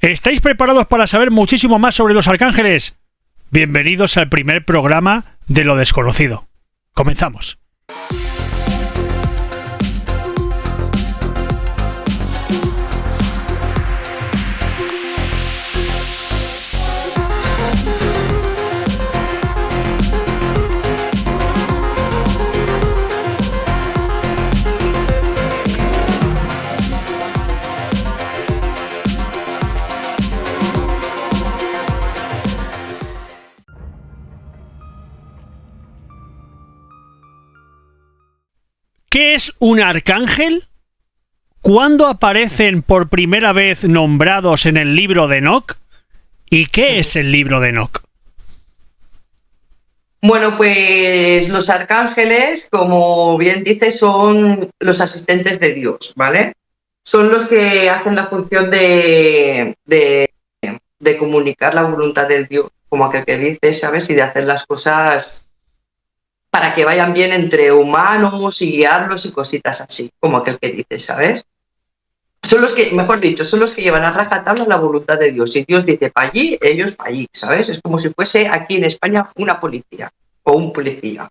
¿Estáis preparados para saber muchísimo más sobre los arcángeles? Bienvenidos al primer programa de Lo Desconocido. Comenzamos. ¿Qué es un arcángel? ¿Cuándo aparecen por primera vez nombrados en el libro de Enoc? ¿Y qué es el libro de Enoc? Bueno, pues los arcángeles, como bien dices, son los asistentes de Dios, ¿vale? Son los que hacen la función de comunicar la voluntad del Dios, como aquel que dice, ¿sabes? Y de hacer las cosas para que vayan bien entre humanos y guiarlos y cositas así, como aquel que dice, ¿sabes? Son los que, mejor dicho, son los que llevan a rajatabla la voluntad de Dios. Si Dios dice para allí, ellos para allí, ¿sabes? Es como si fuese aquí en España una policía o un policía.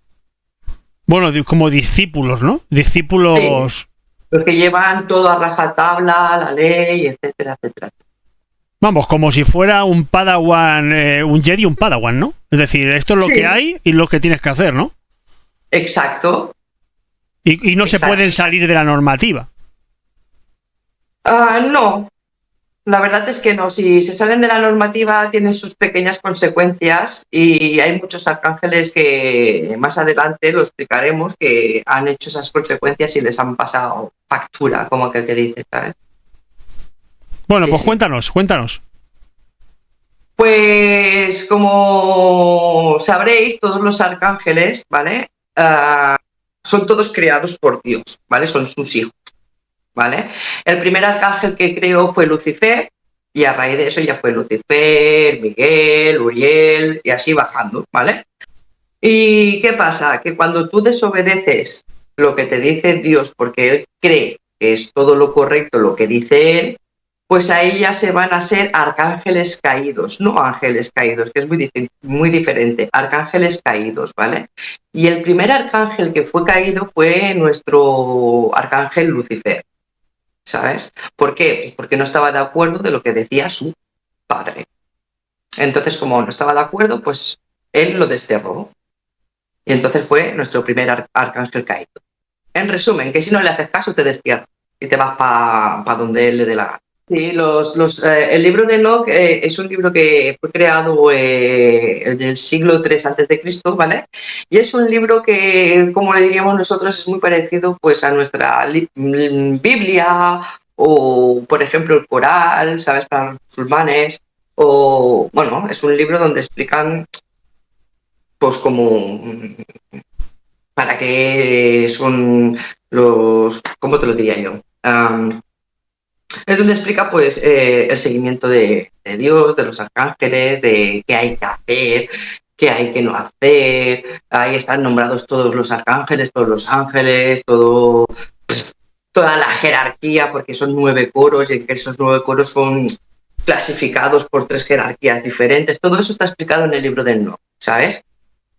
Bueno, como discípulos, ¿no? Discípulos... Sí, los que llevan todo a rajatabla, la ley, etcétera, etcétera. Vamos, como si fuera un Padawan, un Jedi y un Padawan, ¿no? Es decir, esto es lo que hay y lo que tienes que hacer, ¿no? Exacto. Y no se pueden salir de la normativa. No, la verdad es que no. Si se salen de la normativa tienen sus pequeñas consecuencias y hay muchos arcángeles que más adelante lo explicaremos que han hecho esas consecuencias y les han pasado factura, como aquel que dice, ¿sabes? Bueno, sí, pues sí. Cuéntanos. Pues como sabréis, todos los arcángeles, ¿vale? Son todos creados por Dios, ¿vale? Son sus hijos, ¿vale? El primer arcángel que creó fue Lucifer y a raíz de eso ya fue Lucifer, Miguel, Uriel y así bajando, ¿vale? ¿Y qué pasa? Que cuando tú desobedeces lo que te dice Dios porque Él cree que es todo lo correcto lo que dice Él, pues ahí ya se van a ser arcángeles caídos, no ángeles caídos, que es muy diferente, arcángeles caídos, ¿vale? Y el primer arcángel que fue caído fue nuestro arcángel Lucifer, ¿sabes? ¿Por qué? Pues porque no estaba de acuerdo de lo que decía su padre. Entonces, como no estaba de acuerdo, pues él lo desterró. Y entonces fue nuestro primer arcángel caído. En resumen, que si no le haces caso te destierra y te vas para donde él le dé la gana. Sí, el libro de Enoc es un libro que fue creado en el siglo III a.C., ¿vale? Y es un libro que, como le diríamos nosotros, es muy parecido pues, a nuestra Biblia o, por ejemplo, el Corán, ¿sabes? Para los musulmanes. O, bueno, es un libro donde explican, pues, como para qué son los... ¿Cómo te lo diría yo? Es donde explica pues el seguimiento de Dios, de los arcángeles, de qué hay que hacer, qué hay que no hacer. Ahí están nombrados todos los arcángeles, todos los ángeles, toda la jerarquía, porque son 9 coros y en que esos 9 coros son clasificados por 3 jerarquías diferentes. Todo eso está explicado en el libro del Enoc, ¿sabes?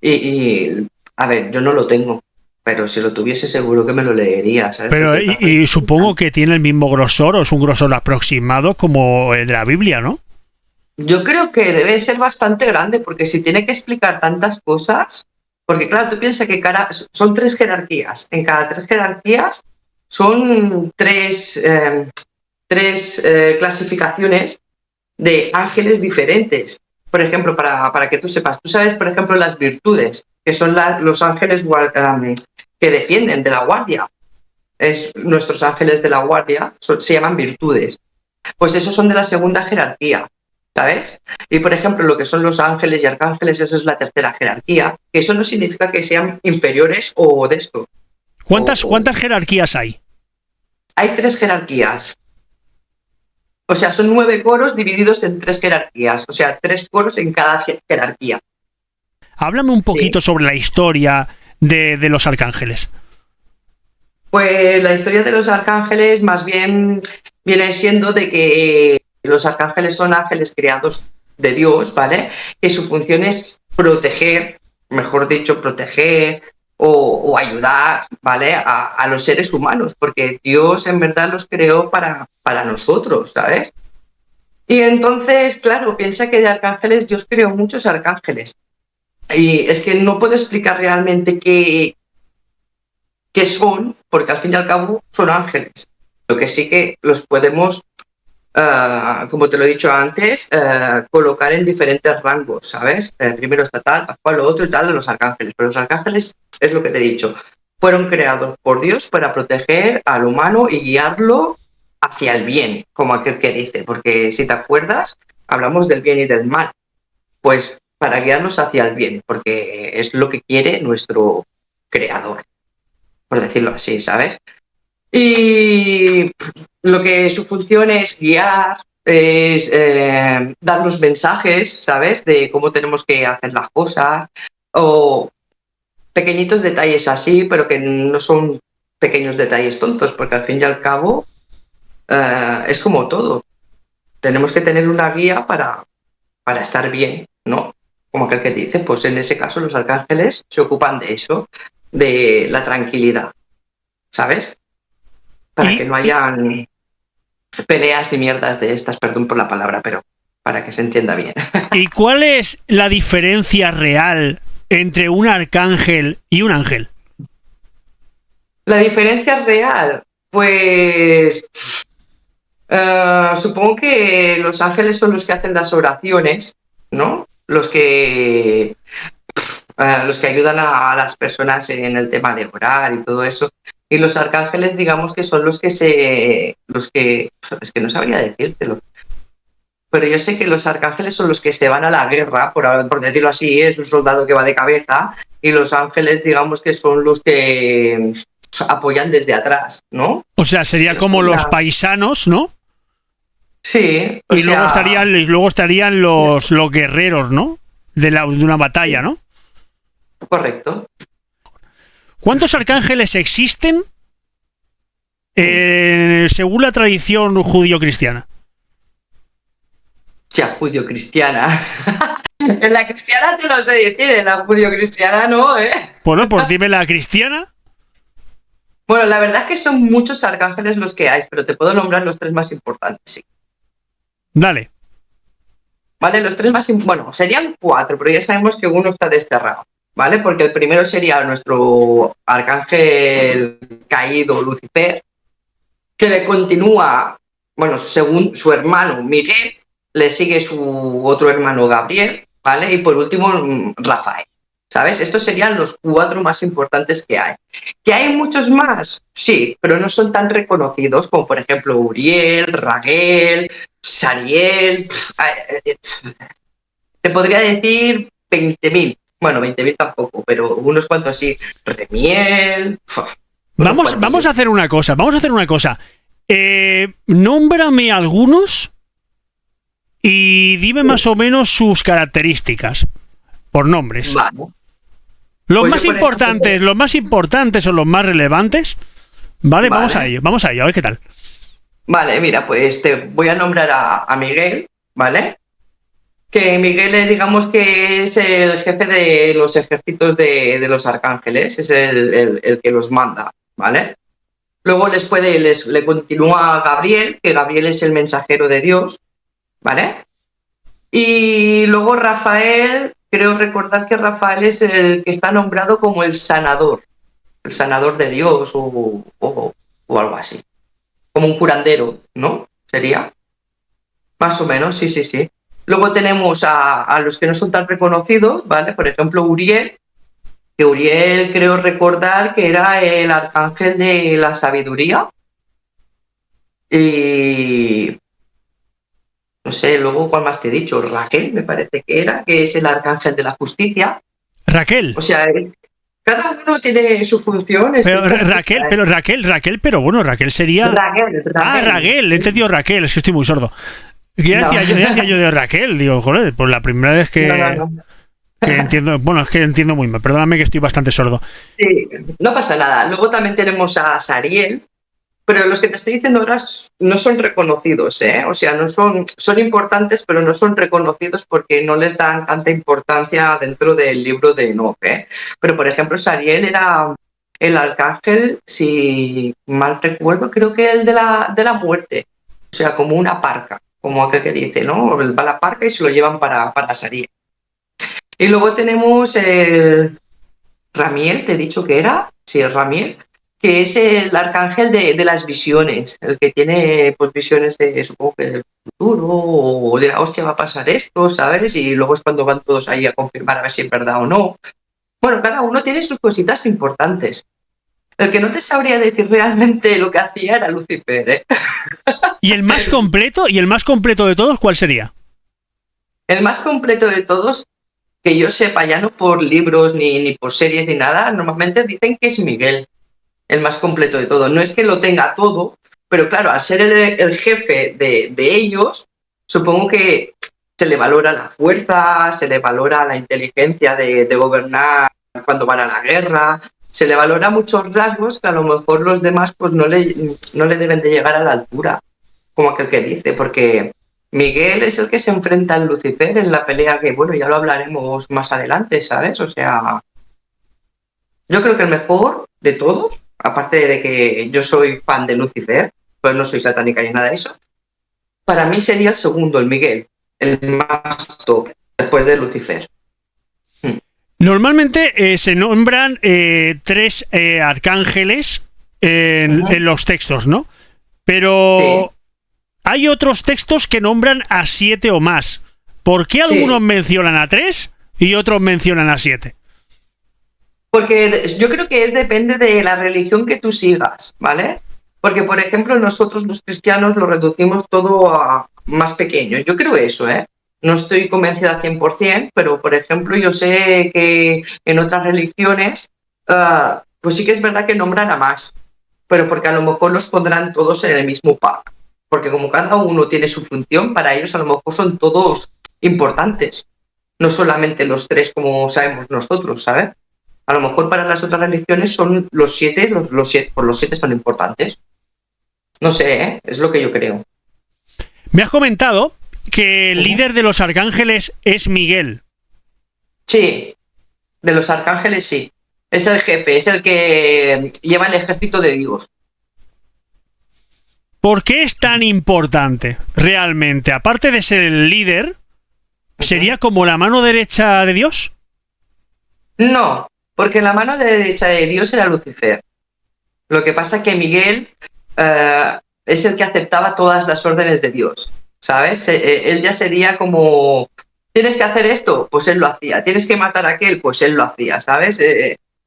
Y a ver, yo no lo tengo. Pero si lo tuviese seguro que me lo leería, ¿sabes? Pero y supongo que tiene el mismo grosor o es un grosor aproximado como el de la Biblia, ¿no? Yo creo que debe ser bastante grande porque si tiene que explicar tantas cosas, porque claro, tú piensas que son 3 jerarquías, en cada 3 jerarquías son 3 clasificaciones de ángeles diferentes. Por ejemplo, para que tú sepas, tú sabes, por ejemplo, las virtudes, que son los ángeles que defienden de la guardia. Nuestros ángeles de la guardia se llaman virtudes. Pues esos son de la segunda jerarquía, ¿sabes? Y, por ejemplo, lo que son los ángeles y arcángeles, eso es la tercera jerarquía. Eso no significa que sean inferiores o de esto. ¿Cuántas jerarquías hay? Hay 3 jerarquías. O sea, son 9 coros divididos en 3 jerarquías. O sea, 3 coros en cada jerarquía. Háblame un poquito sobre la historia de los arcángeles. Pues la historia de los arcángeles más bien viene siendo de que los arcángeles son ángeles creados de Dios, ¿vale? Que su función es proteger, mejor dicho, proteger o ayudar, ¿vale? A los seres humanos, porque Dios en verdad los creó para nosotros, ¿sabes? Y entonces, claro, piensa que de arcángeles Dios creó muchos arcángeles. Y es que no puedo explicar realmente qué son, porque al fin y al cabo son ángeles. Lo que sí que los podemos, como te lo he dicho antes, colocar en diferentes rangos, ¿sabes? Primero está tal, Pascual, lo otro y tal de los arcángeles. Pero los arcángeles, es lo que te he dicho, fueron creados por Dios para proteger al humano y guiarlo hacia el bien, como aquel que dice. Porque si te acuerdas, hablamos del bien y del mal. Pues para guiarnos hacia el bien, porque es lo que quiere nuestro creador, por decirlo así, ¿sabes? Y lo que su función es guiar, es darnos mensajes, ¿sabes? De cómo tenemos que hacer las cosas, o pequeñitos detalles así, pero que no son pequeños detalles tontos, porque al fin y al cabo es como todo. Tenemos que tener una guía para estar bien, ¿no? Como aquel que dice, pues en ese caso los arcángeles se ocupan de eso, de la tranquilidad, ¿sabes? Para que no hayan peleas ni mierdas de estas, perdón por la palabra, pero para que se entienda bien. ¿Y cuál es la diferencia real entre un arcángel y un ángel? La diferencia real, pues supongo que los ángeles son los que hacen las oraciones, ¿no? Los que ayudan a las personas en el tema de orar y todo eso. Y los arcángeles, digamos que son es que no sabría decírtelo. Pero yo sé que los arcángeles son los que se van a la guerra, por decirlo así, es un soldado que va de cabeza, y los ángeles, digamos que son los que apoyan desde atrás, ¿no? O sea, sería como los paisanos, ¿no? Sí. Y luego estarían los guerreros, ¿no? De una batalla, ¿no? Correcto. ¿Cuántos arcángeles existen según la tradición judío-cristiana? Ya, judío-cristiana. En la cristiana te lo sé decir, en la judío-cristiana no, ¿eh? Bueno, pues dime la cristiana. Bueno, la verdad es que son muchos arcángeles los que hay, pero te puedo nombrar los 3 más importantes, sí. Dale. Vale, los 3 más importantes, bueno, serían 4, pero ya sabemos que uno está desterrado, ¿vale? Porque el primero sería nuestro arcángel caído, Lucifer, que le continúa, bueno, según su hermano Miguel, le sigue su otro hermano Gabriel, ¿vale? Y por último, Rafael, ¿sabes? Estos serían los 4 más importantes que hay. ¿Que hay muchos más? Sí, pero no son tan reconocidos como, por ejemplo, Uriel, Raguel, Sariel. Te podría decir 20.000. Bueno, 20.000 tampoco, pero unos cuantos así. Remiel. Vamos a hacer una cosa. Nómbrame algunos y dime más o menos sus características por nombres. Vale. Los más importantes o los más relevantes. Vale, vamos a ello, a ver qué tal. Vale, mira, pues te voy a nombrar a Miguel, ¿vale? Que Miguel, digamos que es el jefe de los ejércitos de los arcángeles, es el que los manda, ¿vale? Luego le continúa Gabriel, que Gabriel es el mensajero de Dios, ¿vale? Y luego Rafael, creo recordar que Rafael es el que está nombrado como el sanador de Dios o algo así. Como un curandero, ¿no? ¿Sería? Más o menos, sí. Luego tenemos a los que no son tan reconocidos, ¿vale? Por ejemplo, Uriel, que Uriel creo recordar que era el arcángel de la sabiduría. Y no sé, luego cuál más te he dicho, Raquel me parece que es el arcángel de la justicia. Raquel. O sea, cada uno tiene su función. Pero Raquel sería... Raquel. Raquel, he entendido Raquel, es que estoy muy sordo. Ya decía yo de Raquel, digo, joder, pues la primera vez que entiendo, bueno, es que entiendo muy mal, perdóname que estoy bastante sordo. Sí, no pasa nada. Luego también tenemos a Sariel, Pero los que te estoy diciendo ahora no son reconocidos, ¿eh? O sea, son importantes, pero no son reconocidos porque no les dan tanta importancia dentro del libro de Enoch, ¿eh? Pero, por ejemplo, Sariel era el arcángel, si mal recuerdo, creo que el de la muerte. O sea, como una parca, como aquel que dice, ¿no? Va la parca y se lo llevan para Sariel. Y luego tenemos Ramiel, te he dicho que era, sí, Ramiel, que es el arcángel de las visiones, el que tiene pues visiones de, supongo que del futuro, o de la hostia va a pasar esto, ¿sabes? Y luego es cuando van todos ahí a confirmar a ver si es verdad o no. Bueno, cada uno tiene sus cositas importantes. El que no te sabría decir realmente lo que hacía era Lucifer, ¿eh? ¿Y el más completo de todos cuál sería? El más completo de todos, que yo sepa, ya no por libros ni por series ni nada, normalmente dicen que es Miguel, el más completo de todo. No es que lo tenga todo, pero claro, al ser el jefe de ellos, supongo que se le valora la fuerza, se le valora la inteligencia de gobernar cuando van a la guerra, se le valora muchos rasgos que a lo mejor los demás pues no le deben de llegar a la altura, como aquel que dice, porque Miguel es el que se enfrenta al Lucifer en la pelea que, bueno, ya lo hablaremos más adelante, ¿sabes? O sea, yo creo que el mejor de todos, aparte de que yo soy fan de Lucifer, pues no soy satánica ni nada de eso, para mí sería el segundo, el Miguel, el más top, después de Lucifer. Normalmente se nombran 3 arcángeles en los textos, ¿no? Pero Sí. hay otros textos que nombran a 7 o más. ¿Por qué algunos mencionan a 3 y otros mencionan a 7? Porque yo creo que depende de la religión que tú sigas, ¿vale? Porque, por ejemplo, nosotros los cristianos lo reducimos todo a más pequeño. Yo creo eso, ¿eh? No estoy convencida 100%, pero, por ejemplo, yo sé que en otras religiones, pues sí que es verdad que nombran a más, pero porque a lo mejor los pondrán todos en el mismo pack. Porque como cada uno tiene su función, para ellos a lo mejor son todos importantes. No solamente los 3 como sabemos nosotros, ¿sabes? A lo mejor para las otras religiones son los 7, los 7, por los 7 son importantes. No sé, ¿eh? Es lo que yo creo. Me has comentado que el líder de los arcángeles es Miguel. Sí, de los arcángeles sí. Es el jefe, es el que lleva el ejército de Dios. ¿Por qué es tan importante realmente? Aparte de ser el líder, ¿sería como la mano derecha de Dios? No, porque la mano derecha de Dios era Lucifer. Lo que pasa es que Miguel es el que aceptaba todas las órdenes de Dios, ¿sabes? Él ya sería como, ¿tienes que hacer esto? Pues él lo hacía. ¿Tienes que matar a aquel? Pues él lo hacía, ¿sabes?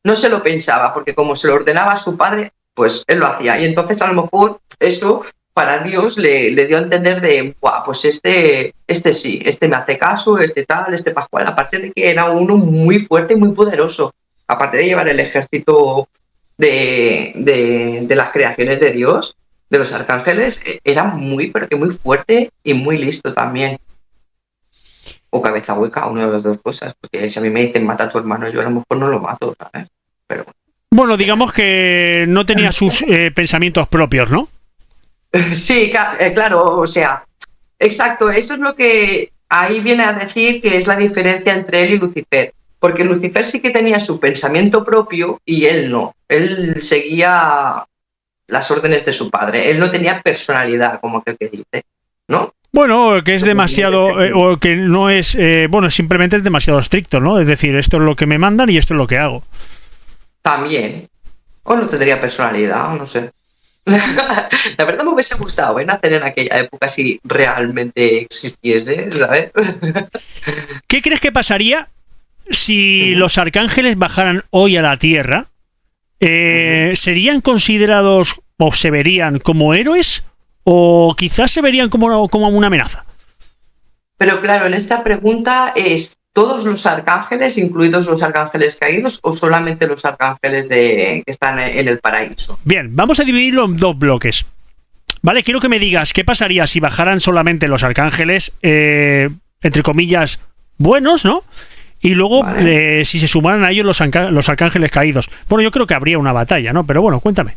No se lo pensaba, porque como se lo ordenaba a su padre, pues él lo hacía. Y entonces a lo mejor eso para Dios le dio a entender de, pues este sí, este me hace caso, este tal, este pascual. Aparte de que era uno muy fuerte y muy poderoso. Aparte de llevar el ejército de las creaciones de Dios, de los arcángeles, era muy, pero que muy fuerte y muy listo también. O cabeza hueca, una de las dos cosas. Porque si a mí me dicen mata a tu hermano, yo a lo mejor no lo mato, ¿sabes? Pero bueno, digamos que no tenía sus pensamientos propios, ¿no? sí, claro, o sea, exacto, eso es lo que ahí viene a decir que es la diferencia entre él y Lucifer. Porque Lucifer sí que tenía su pensamiento propio y él no. Él seguía las órdenes de su padre. Él no tenía personalidad, como aquel que dice, ¿no? Bueno, que es demasiado, o que no es, bueno, simplemente es demasiado estricto, ¿no? Es decir, esto es lo que me mandan y esto es lo que hago. También. O no tendría personalidad, no sé. La verdad me hubiese gustado nacer en aquella época si realmente existiese, ¿sabes? ¿Qué crees que pasaría si los arcángeles bajaran hoy a la Tierra? ¿Serían considerados o se verían como héroes o quizás se verían como una amenaza? Pero claro, en esta pregunta es ¿todos los arcángeles, incluidos los arcángeles caídos, o solamente los arcángeles que están en el paraíso? Bien, vamos a dividirlo en 2 bloques. Vale, quiero que me digas qué pasaría si bajaran solamente los arcángeles, entre comillas, buenos, ¿no? Y luego, vale, si se sumaran a ellos los arcángeles caídos. Bueno, yo creo que habría una batalla, ¿no? Pero bueno, cuéntame.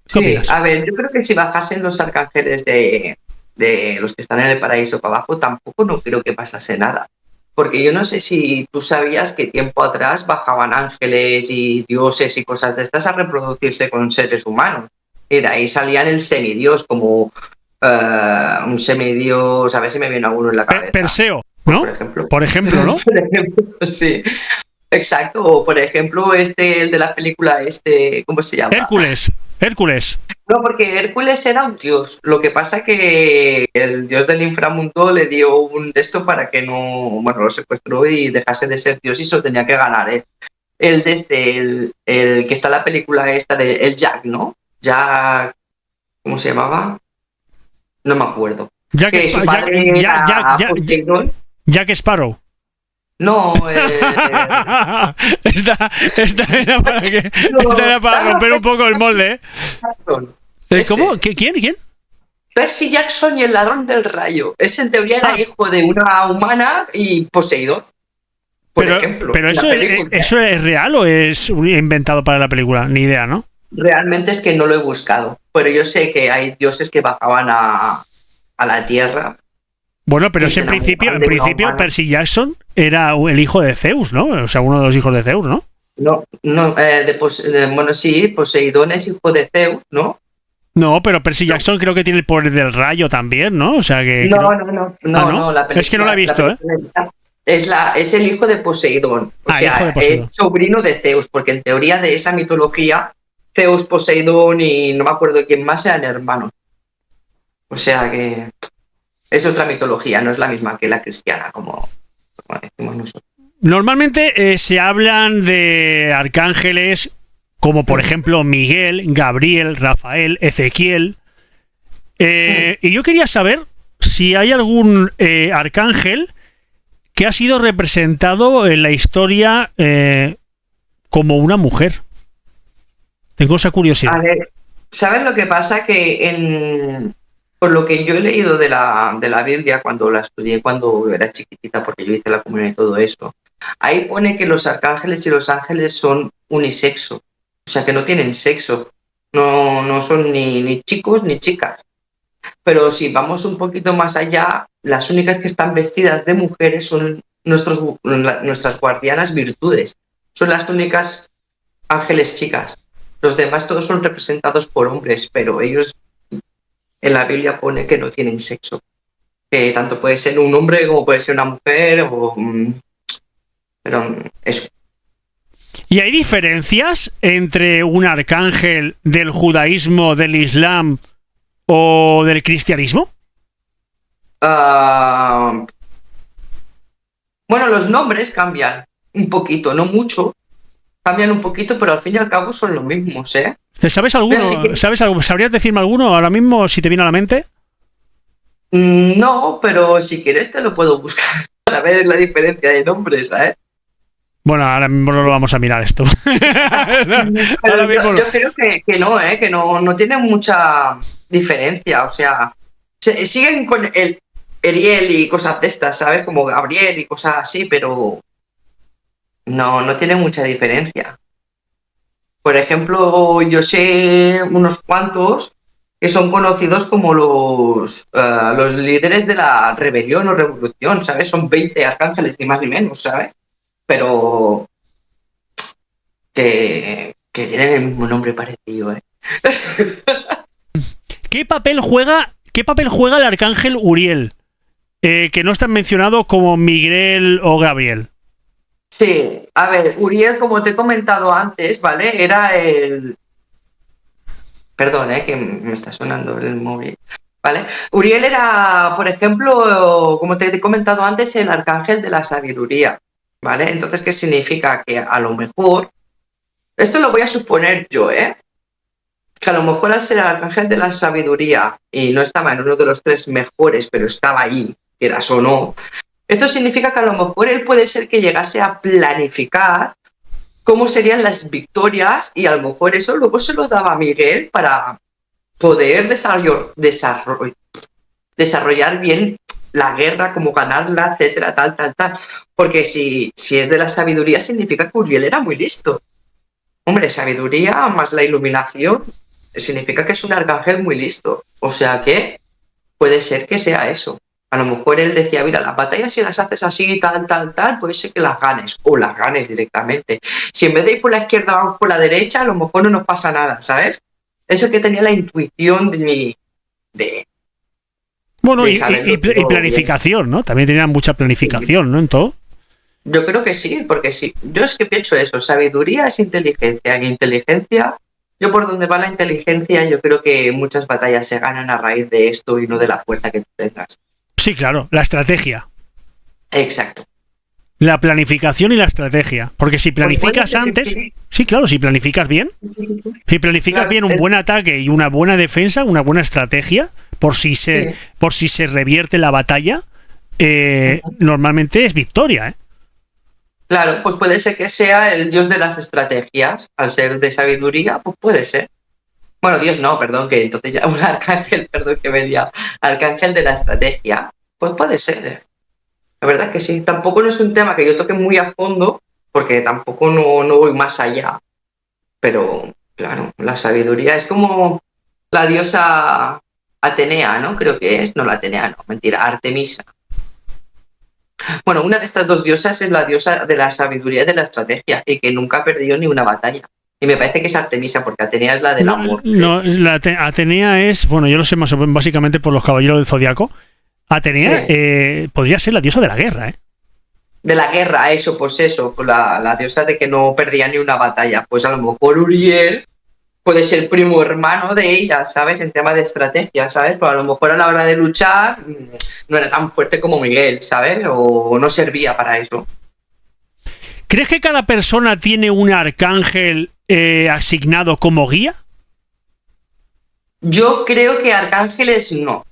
¿Qué Sí, opinas? a ver, yo creo que si bajasen los arcángeles de los que están en el paraíso para abajo, tampoco no creo que pasase nada. Porque yo no sé si tú sabías que tiempo atrás bajaban ángeles y dioses y cosas de estas a reproducirse con seres humanos. Y de ahí salían el semidios, como un semidios, a ver si me viene alguno en la cabeza. Perseo, Pues, ¿no? por ejemplo. Por ejemplo, ¿no? Por ejemplo, sí. Exacto. O por ejemplo, el de la película, ¿cómo se llama? Hércules. No, porque Hércules era un dios. Lo que pasa que el dios del inframundo le dio un de esto para que no, bueno, lo secuestró y dejase de ser dios y se lo tenía que ganar, ¿eh? El que está en la película esta de el Jack, ¿no? Jack, ¿cómo se llamaba? No me acuerdo. Jack, Que su Jack, padre era Poseidón. Jack Sparrow. No, Esta era para, esta era para romper un poco el molde, ¿eh? ¿Cómo? ¿Quién? Percy Jackson y el ladrón del rayo. Ese en teoría era hijo de una humana y Poseidón, por ejemplo. Pero eso es real o es inventado para la película, ni idea, ¿no? Realmente es que no lo he buscado, pero yo sé que hay dioses que bajaban a la tierra. Bueno, pero en principio Percy Jackson era el hijo de Zeus, ¿no? O sea, uno de los hijos de Zeus, ¿no? No, bueno, sí, Poseidón es hijo de Zeus, ¿no? No, pero Percy Jackson creo que tiene el poder del rayo también, ¿no? O sea que... No, la película, es que no la he visto, ¿eh? Es el hijo de Poseidón, hijo de Poseidón. Es sobrino de Zeus, porque en teoría de esa mitología, Zeus, Poseidón y no me acuerdo quién más eran hermanos. O sea que es otra mitología, no es la misma que la cristiana, como decimos nosotros. Normalmente se hablan de arcángeles como por ejemplo Miguel, Gabriel, Rafael, Ezequiel. Y yo quería saber si hay algún arcángel que ha sido representado en la historia como una mujer. Tengo esa curiosidad. A ver, ¿sabes lo que pasa? Que por lo que yo he leído de la Biblia cuando la estudié cuando era chiquitita, porque yo hice la comunión y todo eso, ahí pone que los arcángeles y los ángeles son unisexo, o sea que no tienen sexo, no son ni chicos ni chicas. Pero si vamos un poquito más allá, las únicas que están vestidas de mujeres son nuestras guardianas virtudes, son las únicas ángeles chicas. Los demás todos son representados por hombres, pero ellos en la Biblia pone que no tienen sexo. Que tanto puede ser un hombre como puede ser una mujer, pero eso. ¿Y hay diferencias entre un arcángel del judaísmo, del islam o del cristianismo? Bueno, los nombres cambian un poquito, no mucho. Cambian un poquito, pero al fin y al cabo son los mismos, ¿eh? ¿Sabes alguno? ¿Sabrías decirme alguno ahora mismo si te viene a la mente? No, pero si quieres te lo puedo buscar para ver la diferencia de nombres, ¿sabes? Bueno, ahora mismo no lo vamos a mirar esto. Yo creo que no, que no tiene mucha diferencia. O sea, siguen con el Ariel y cosas de estas, ¿sabes? Como Gabriel y cosas así, pero no tiene mucha diferencia. Por ejemplo, yo sé unos cuantos que son conocidos como los líderes de la rebelión o revolución, ¿sabes? Son 20 arcángeles, ni más ni menos, ¿sabes? Pero que tienen el mismo nombre parecido, ¿eh? ¿Qué papel juega el arcángel Uriel? Que no está mencionado como Miguel o Gabriel. Sí, a ver, Uriel, como te he comentado antes, ¿vale? Era el... Perdón, que me está sonando el móvil. ¿Vale? Uriel era, por ejemplo, como te he comentado antes, el arcángel de la sabiduría, ¿vale? Entonces, ¿qué significa? Que a lo mejor, esto lo voy a suponer yo, que a lo mejor al ser el arcángel de la sabiduría y no estaba en uno de los 3 mejores, pero estaba ahí, quieras o no, esto significa que a lo mejor él puede ser que llegase a planificar cómo serían las victorias y a lo mejor eso luego se lo daba a Miguel para poder desarrollar bien la guerra, cómo ganarla, etcétera, tal. Porque si es de la sabiduría significa que Uriel era muy listo. Hombre, sabiduría más la iluminación significa que es un arcángel muy listo. O sea que puede ser que sea eso. A lo mejor él decía, mira, las batallas si las haces así, tal, puede ser que las ganes, o las ganes directamente. Si en vez de ir por la izquierda vamos por la derecha, a lo mejor no nos pasa nada, ¿sabes? Es el que tenía la intuición bueno, y planificación, ¿no? También tenían mucha planificación, ¿no? En todo. Yo creo que sí, porque sí. Yo es que pienso eso, sabiduría es inteligencia, y inteligencia, yo por donde va la inteligencia, yo creo que muchas batallas se ganan a raíz de esto y no de la fuerza que tú tengas. Sí, claro, la estrategia. Exacto. La planificación y la estrategia. Porque si planificas antes... Sí, claro, si planificas bien. Si planificas bien un buen ataque y una buena defensa, una buena estrategia, por si se revierte la batalla, normalmente es victoria, ¿eh? Claro, pues puede ser que sea el dios de las estrategias. Al ser de sabiduría, pues puede ser. Bueno, Dios no, perdón, que entonces ya un arcángel, perdón que venía, arcángel de la estrategia, pues puede ser. La verdad que sí, tampoco no es un tema que yo toque muy a fondo, porque tampoco no voy más allá, pero claro, la sabiduría es como la diosa Atenea, ¿no? Creo que es, no la Atenea, no, mentira, Artemisa. Bueno, una de estas dos diosas es la diosa de la sabiduría y de la estrategia, y que nunca ha perdido ni una batalla. Y me parece que es Artemisa, porque Atenea es la del amor. No, Atenea es, bueno, yo lo sé más o menos básicamente por los caballeros del Zodiaco. Atenea podría ser la diosa de la guerra, ¿eh? De la guerra, eso, pues la diosa de que no perdía ni una batalla. Pues a lo mejor Uriel puede ser primo hermano de ella, ¿sabes? En tema de estrategia, ¿sabes? Pero a lo mejor a la hora de luchar no era tan fuerte como Miguel, ¿sabes? O no servía para eso. ¿Crees que cada persona tiene un arcángel asignado como guía? Yo creo que arcángeles no.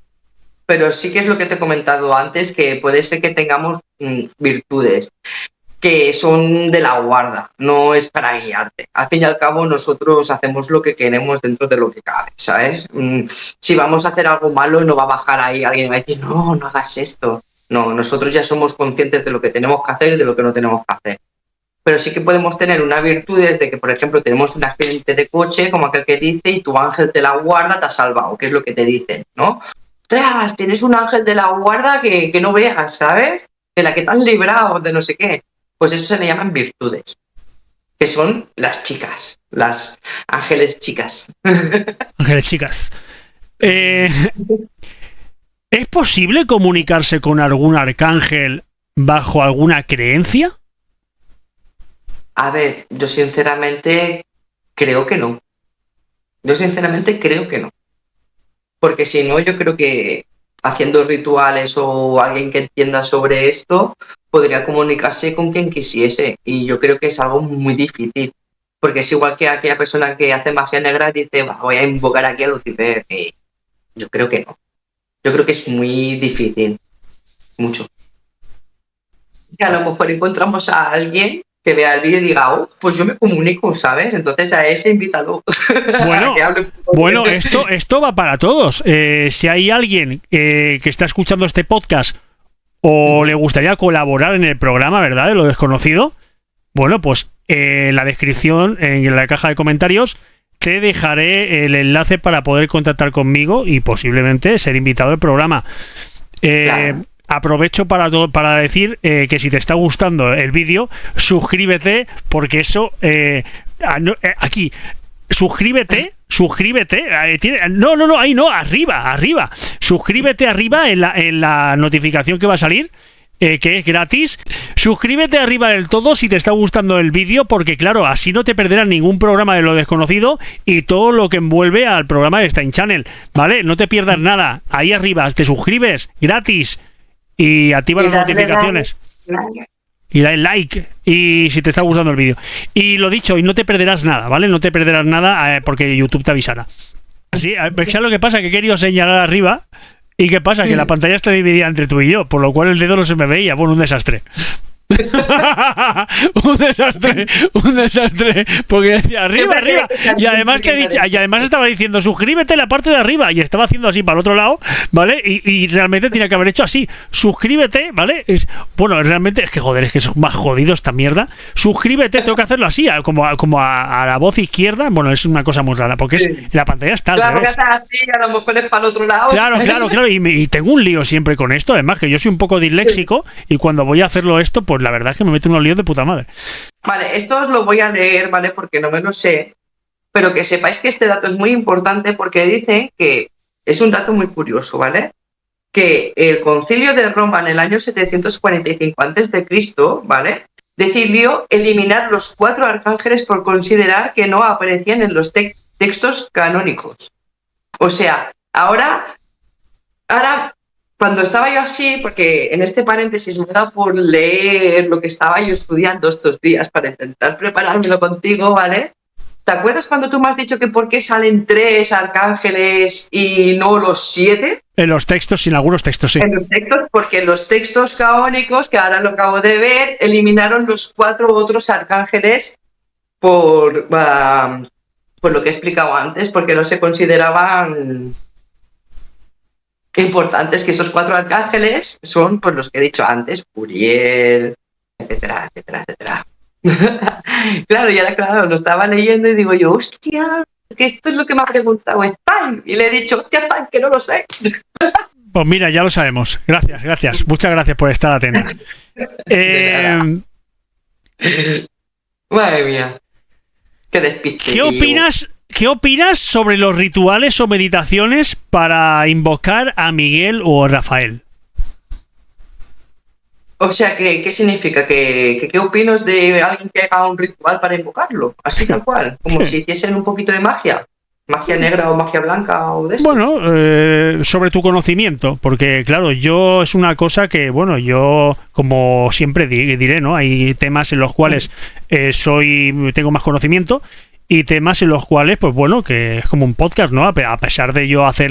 Pero sí que es lo que te he comentado antes, que puede ser que tengamos virtudes que son de la guarda, no es para guiarte. Al fin y al cabo nosotros hacemos lo que queremos dentro de lo que cabe, ¿sabes? Si vamos a hacer algo malo no va a bajar ahí alguien y va a decir, no hagas esto. No, nosotros ya somos conscientes de lo que tenemos que hacer y de lo que no tenemos que hacer. Pero sí que podemos tener una virtud desde que, por ejemplo, tenemos un accidente de coche, como aquel que dice, y tu ángel de la guarda te ha salvado, que es lo que te dicen, ¿no? ¡Ostras! Tienes un ángel de la guarda que no veas, ¿sabes? De la que te has librado, de no sé qué. Pues eso se le llaman virtudes, que son las chicas, las ángeles chicas. Ángeles chicas. ¿Es posible comunicarse con algún arcángel bajo alguna creencia? A ver, yo sinceramente creo que no. Porque si no, yo creo que haciendo rituales o alguien que entienda sobre esto podría comunicarse con quien quisiese. Y yo creo que es algo muy difícil. Porque es igual que aquella persona que hace magia negra y dice, voy a invocar aquí a Lucifer. Yo creo que no. Yo creo que es muy difícil. Mucho. Y a lo mejor encontramos a alguien que vea el vídeo y diga, pues yo me comunico, ¿sabes? Entonces a ese invítalo. Bueno, esto va para todos. Si hay alguien que está escuchando este podcast o le gustaría colaborar en el programa, ¿verdad? De Lo Desconocido, bueno, pues en la descripción, en la caja de comentarios, te dejaré el enlace para poder contactar conmigo y posiblemente ser invitado al programa. Claro. Aprovecho para decir que si te está gustando el vídeo, suscríbete, porque eso aquí suscríbete, no, ahí no, arriba, suscríbete arriba en la notificación que va a salir, que es gratis. Suscríbete arriba del todo si te está gustando el vídeo, porque claro, así no te perderás ningún programa de Lo Desconocido y todo lo que envuelve al programa de Stein Channel, ¿vale? No te pierdas nada, ahí arriba te suscribes gratis y activa las notificaciones y dale like y si te está gustando el vídeo, y lo dicho, y no te perderás nada, ¿vale? No te perderás nada porque YouTube te avisará. Así, ¿sabes lo que pasa? Que he querido señalar arriba y ¿qué pasa? Que la pantalla está dividida entre tú y yo, por lo cual el dedo no se me veía. Bueno, un desastre. Un desastre, porque decía arriba, arriba, y además estaba diciendo suscríbete en la parte de arriba, y estaba haciendo así para el otro lado, ¿vale? Y realmente tenía que haber hecho así, suscríbete, ¿vale? Bueno, realmente es que joder, es que es más jodido esta mierda. Suscríbete, tengo que hacerlo así, como a la voz izquierda. Bueno, es una cosa muy rara, porque en la pantalla está al revés. Claro, así, a lo mejor es para el otro lado. Claro, y tengo un lío siempre con esto, además que yo soy un poco disléxico, y cuando voy a hacerlo esto, pues la verdad es que me meto unos líos de puta madre. Vale, esto os lo voy a leer, ¿vale? Porque no me lo sé, pero que sepáis que este dato es muy importante porque dicen que es un dato muy curioso, ¿vale? Que el Concilio de Roma en el año 745 a.C., ¿vale?, decidió eliminar los 4 arcángeles por considerar que no aparecían en los textos canónicos. O sea, ahora, cuando estaba yo así, porque en este paréntesis me da por leer lo que estaba yo estudiando estos días para intentar preparármelo contigo, ¿vale? ¿Te acuerdas cuando tú me has dicho que por qué salen 3 arcángeles y no los 7? En los textos, en algunos textos, sí. En los textos, porque en los textos canónicos, que ahora lo acabo de ver, eliminaron los 4 otros arcángeles por lo que he explicado antes, porque no se consideraban importantes, que esos 4 arcángeles son pues los que he dicho antes, Uriel, etcétera, etcétera, etcétera. Claro, y ahora claro, lo estaba leyendo y digo yo, hostia, que esto es lo que me ha preguntado Stan, y le he dicho, hostia, Stan, que no lo sé. Pues mira, ya lo sabemos. Gracias. Muchas gracias por estar atenta. Madre mía. Qué despiste. ¿Qué opinas sobre los rituales o meditaciones para invocar a Miguel o Rafael? O sea, ¿qué significa? ¿Qué opinas de alguien que haga un ritual para invocarlo? Así tal cual, como si hiciesen un poquito de magia. ¿Magia negra o magia blanca o de eso? Bueno, sobre tu conocimiento, porque claro, yo es una cosa que, bueno, yo como siempre diré, ¿no? Hay temas en los cuales tengo más conocimiento y temas en los cuales, pues bueno, que es como un podcast, ¿no? A pesar de yo hacer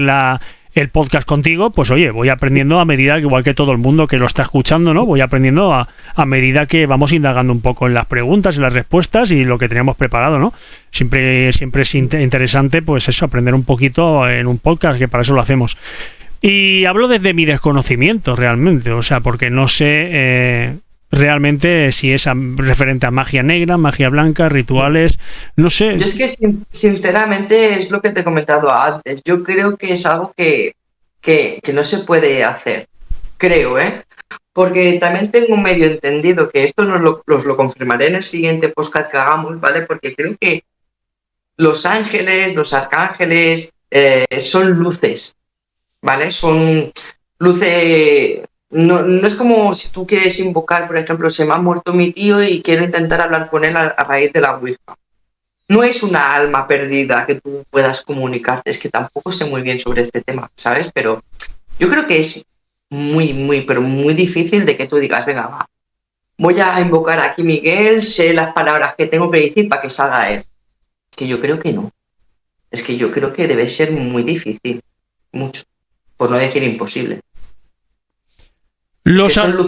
el podcast contigo, pues oye, voy aprendiendo a medida, igual que todo el mundo que lo está escuchando, ¿no? Voy aprendiendo a medida que vamos indagando un poco en las preguntas, en las respuestas y lo que teníamos preparado, ¿no? Siempre es interesante, pues eso, aprender un poquito en un podcast, que para eso lo hacemos. Y hablo desde mi desconocimiento, realmente, o sea, porque no sé realmente si es referente a magia negra, magia blanca, rituales, no sé. Yo es que sinceramente es lo que te he comentado antes. Yo creo que es algo que no se puede hacer. Creo, porque también tengo medio entendido que esto os lo confirmaré en el siguiente podcast que hagamos, ¿vale? Porque creo que los ángeles, los arcángeles, son luces, ¿vale? Son luces. No es como si tú quieres invocar, por ejemplo, se me ha muerto mi tío y quiero intentar hablar con él a raíz de la Ouija. No es una alma perdida que tú puedas comunicarte, es que tampoco sé muy bien sobre este tema, ¿sabes? Pero yo creo que es pero muy difícil de que tú digas, venga, va, voy a invocar aquí a Miguel, sé las palabras que tengo que decir para que salga él. Es que yo creo que no. Es que yo creo que debe ser muy difícil, mucho, por no decir imposible. Son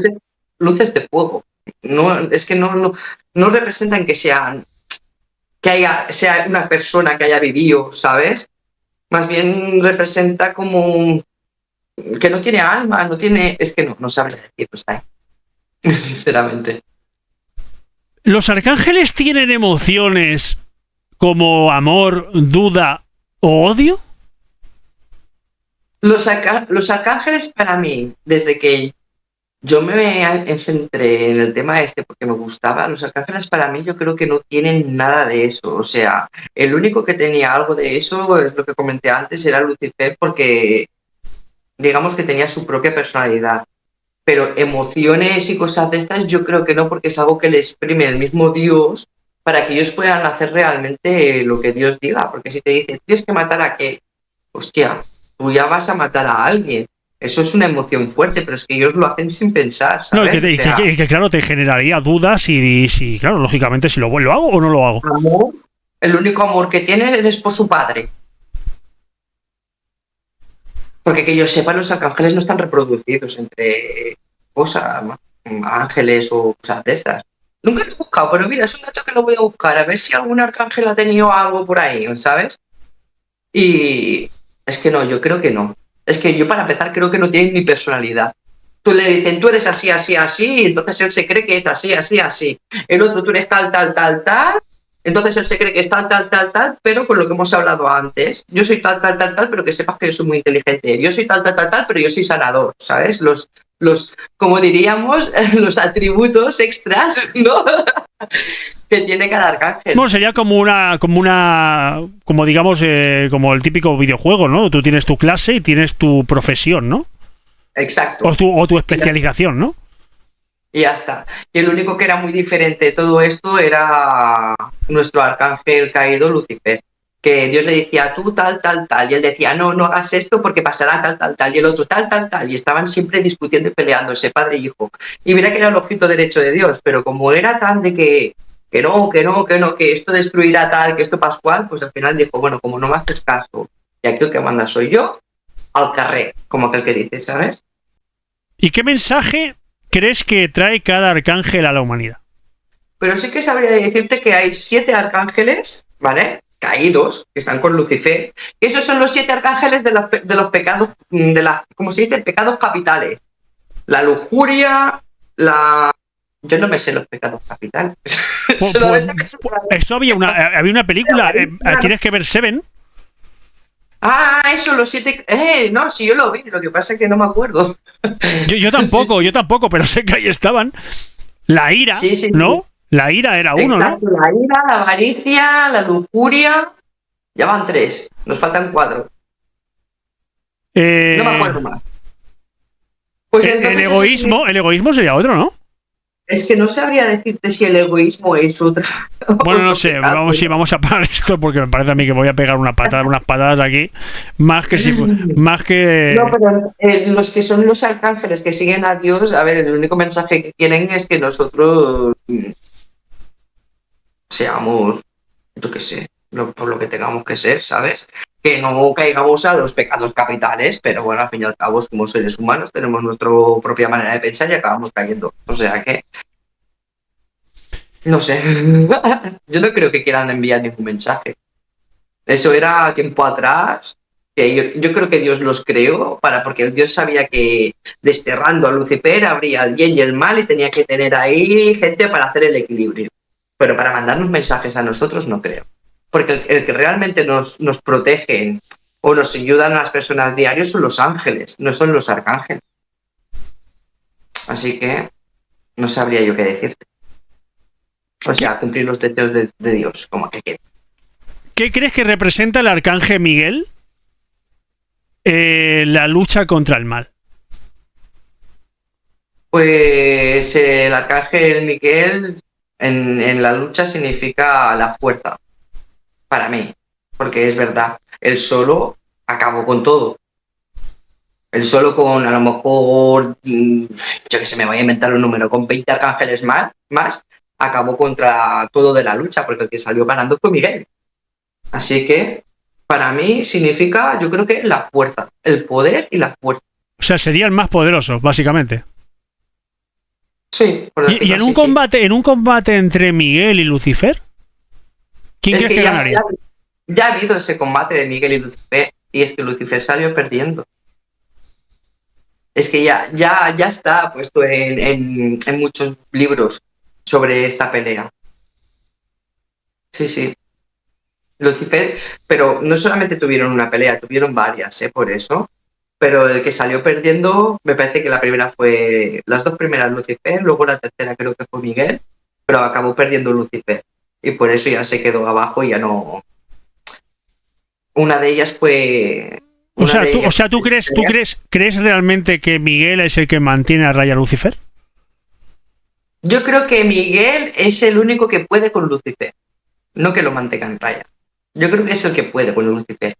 luces de fuego. No, es que no representan que sea una persona que haya vivido, ¿sabes? Más bien representa como que no tiene alma, no tiene. Es que no sabes decirlo, está ahí. Sinceramente. ¿Los arcángeles tienen emociones como amor, duda o odio? Los arcángeles, para mí, desde que yo me centré en el tema porque me gustaba, los arcángeles para mí yo creo que no tienen nada de eso. O sea, el único que tenía algo de eso, es lo que comenté antes, era Lucifer, porque digamos que tenía su propia personalidad. Pero emociones y cosas de estas yo creo que no, porque es algo que le exprime el mismo Dios para que ellos puedan hacer realmente lo que Dios diga. Porque si te dice, tienes que matar a qué, hostia, tú ya vas a matar a alguien. Eso es una emoción fuerte, pero es que ellos lo hacen sin pensar, ¿sabes? No, que claro, te generaría dudas y claro, lógicamente, si lo hago o no lo hago. Amor, el único amor que tiene es por su padre. Porque que yo sepa, los arcángeles no están reproducidos entre cosas. ángeles o cosas de estas. Nunca lo he buscado, pero mira, es un dato que lo voy a buscar, a ver si algún arcángel ha tenido algo por ahí, ¿sabes? Y es que no, yo creo que no. Es que yo, para empezar, creo que no tienen ni personalidad. Tú le dicen, tú eres así, así, así, y entonces él se cree que es así, así, así. El otro, tú eres tal, tal, tal, tal, entonces él se cree que es tal, tal, tal, tal, pero con lo que hemos hablado antes. Yo soy tal, tal, tal, tal, pero que sepas que yo soy muy inteligente. Yo soy tal, tal, tal, tal, pero yo soy sanador, ¿sabes? Como diríamos, los atributos extras, ¿no? que tiene cada arcángel. Bueno, sería como digamos, como el típico videojuego, ¿no? Tú tienes tu clase y tienes tu profesión, ¿no? Exacto. O tu especialización, ¿no? Y ya está. Y el único que era muy diferente de todo esto era nuestro arcángel caído, Lucifer. Que Dios le decía, tú tal, tal, tal. Y él decía, no, no hagas esto porque pasará tal, tal, tal. Y el otro tal, tal, tal. Y estaban siempre discutiendo y peleándose, padre y hijo. Y mira que era el ojito derecho de Dios, pero como era tan de que no, que no, que no, que esto destruirá tal, que esto pascual, pues al final dijo, bueno, como no me haces caso y aquí el que manda soy yo, al carrer, como aquel que dice, ¿sabes? ¿Y qué mensaje crees que trae cada arcángel a la humanidad? Pero sí que sabría decirte que hay 7 arcángeles, ¿vale? Caídos, que están con Lucifer. Y esos son los 7 arcángeles de los pecados, ¿cómo se dice? Pecados capitales. La lujuria, Yo no me sé los pecados capitales. Eso había una película, tienes que ver Seven. Eso, los 7... no, sí, yo lo vi, lo que pasa es que no me acuerdo. Yo tampoco, pero sé que ahí estaban. La ira, sí, sí, ¿no? Sí. La ira era uno, Exacto, ¿no? la ira, la avaricia, la lujuria. Ya van 3, nos faltan 4. No me acuerdo más. Pues entonces el egoísmo sería otro, ¿no? es que no sabría decirte si el egoísmo es otra. Bueno, no sé, vamos a parar esto porque me parece a mí que voy a pegar unas patadas aquí, más que No, pero los que son los arcángeles que siguen a Dios, a ver, el único mensaje que quieren es que nosotros seamos, yo qué sé, por lo que tengamos que ser, ¿sabes? Que no caigamos a los pecados capitales, pero bueno, al fin y al cabo somos seres humanos, tenemos nuestra propia manera de pensar y acabamos cayendo. O sea que, no sé, yo no creo que quieran enviar ningún mensaje. Eso era tiempo atrás, que yo creo que Dios los creó porque Dios sabía que desterrando a Lucifer habría el bien y el mal y tenía que tener ahí gente para hacer el equilibrio. Pero para mandarnos mensajes a nosotros no creo. Porque el que realmente nos protege o nos ayudan a las personas diarios son los ángeles, no son los arcángeles. Así que no sabría yo qué decirte. O sea, cumplir los deseos de Dios, como que quiere. ¿Qué crees que representa el arcángel Miguel la lucha contra el mal? Pues el arcángel Miguel en la lucha significa la fuerza, para mí, porque es verdad, él solo acabó con todo. Él solo con, a lo mejor, yo que sé, me voy a inventar un número, con 20 arcángeles más, acabó contra todo de la lucha, porque el que salió ganando fue Miguel. Así que, para mí, significa, yo creo que la fuerza, el poder y la fuerza. O sea, sería el más poderoso, básicamente. Sí, por decirlo ¿Y en un combate entre Miguel y Lucifer? ¿Quién crees que ganaría? Ya ha habido ese combate de Miguel y Lucifer, y es que Lucifer salió perdiendo. Es que ya está puesto en muchos libros sobre esta pelea. Sí. Lucifer, pero no solamente tuvieron una pelea, tuvieron varias, por eso. Pero el que salió perdiendo, me parece que las 2 primeras Lucifer, luego la tercera creo que fue Miguel, pero acabó perdiendo Lucifer. Y por eso ya se quedó abajo y ya no. Una de ellas fue. ¿Tú crees realmente que Miguel es el que mantiene a raya Lucifer? Yo creo que Miguel es el único que puede con Lucifer, no que lo mantenga en raya. Yo creo que es el que puede con Lucifer.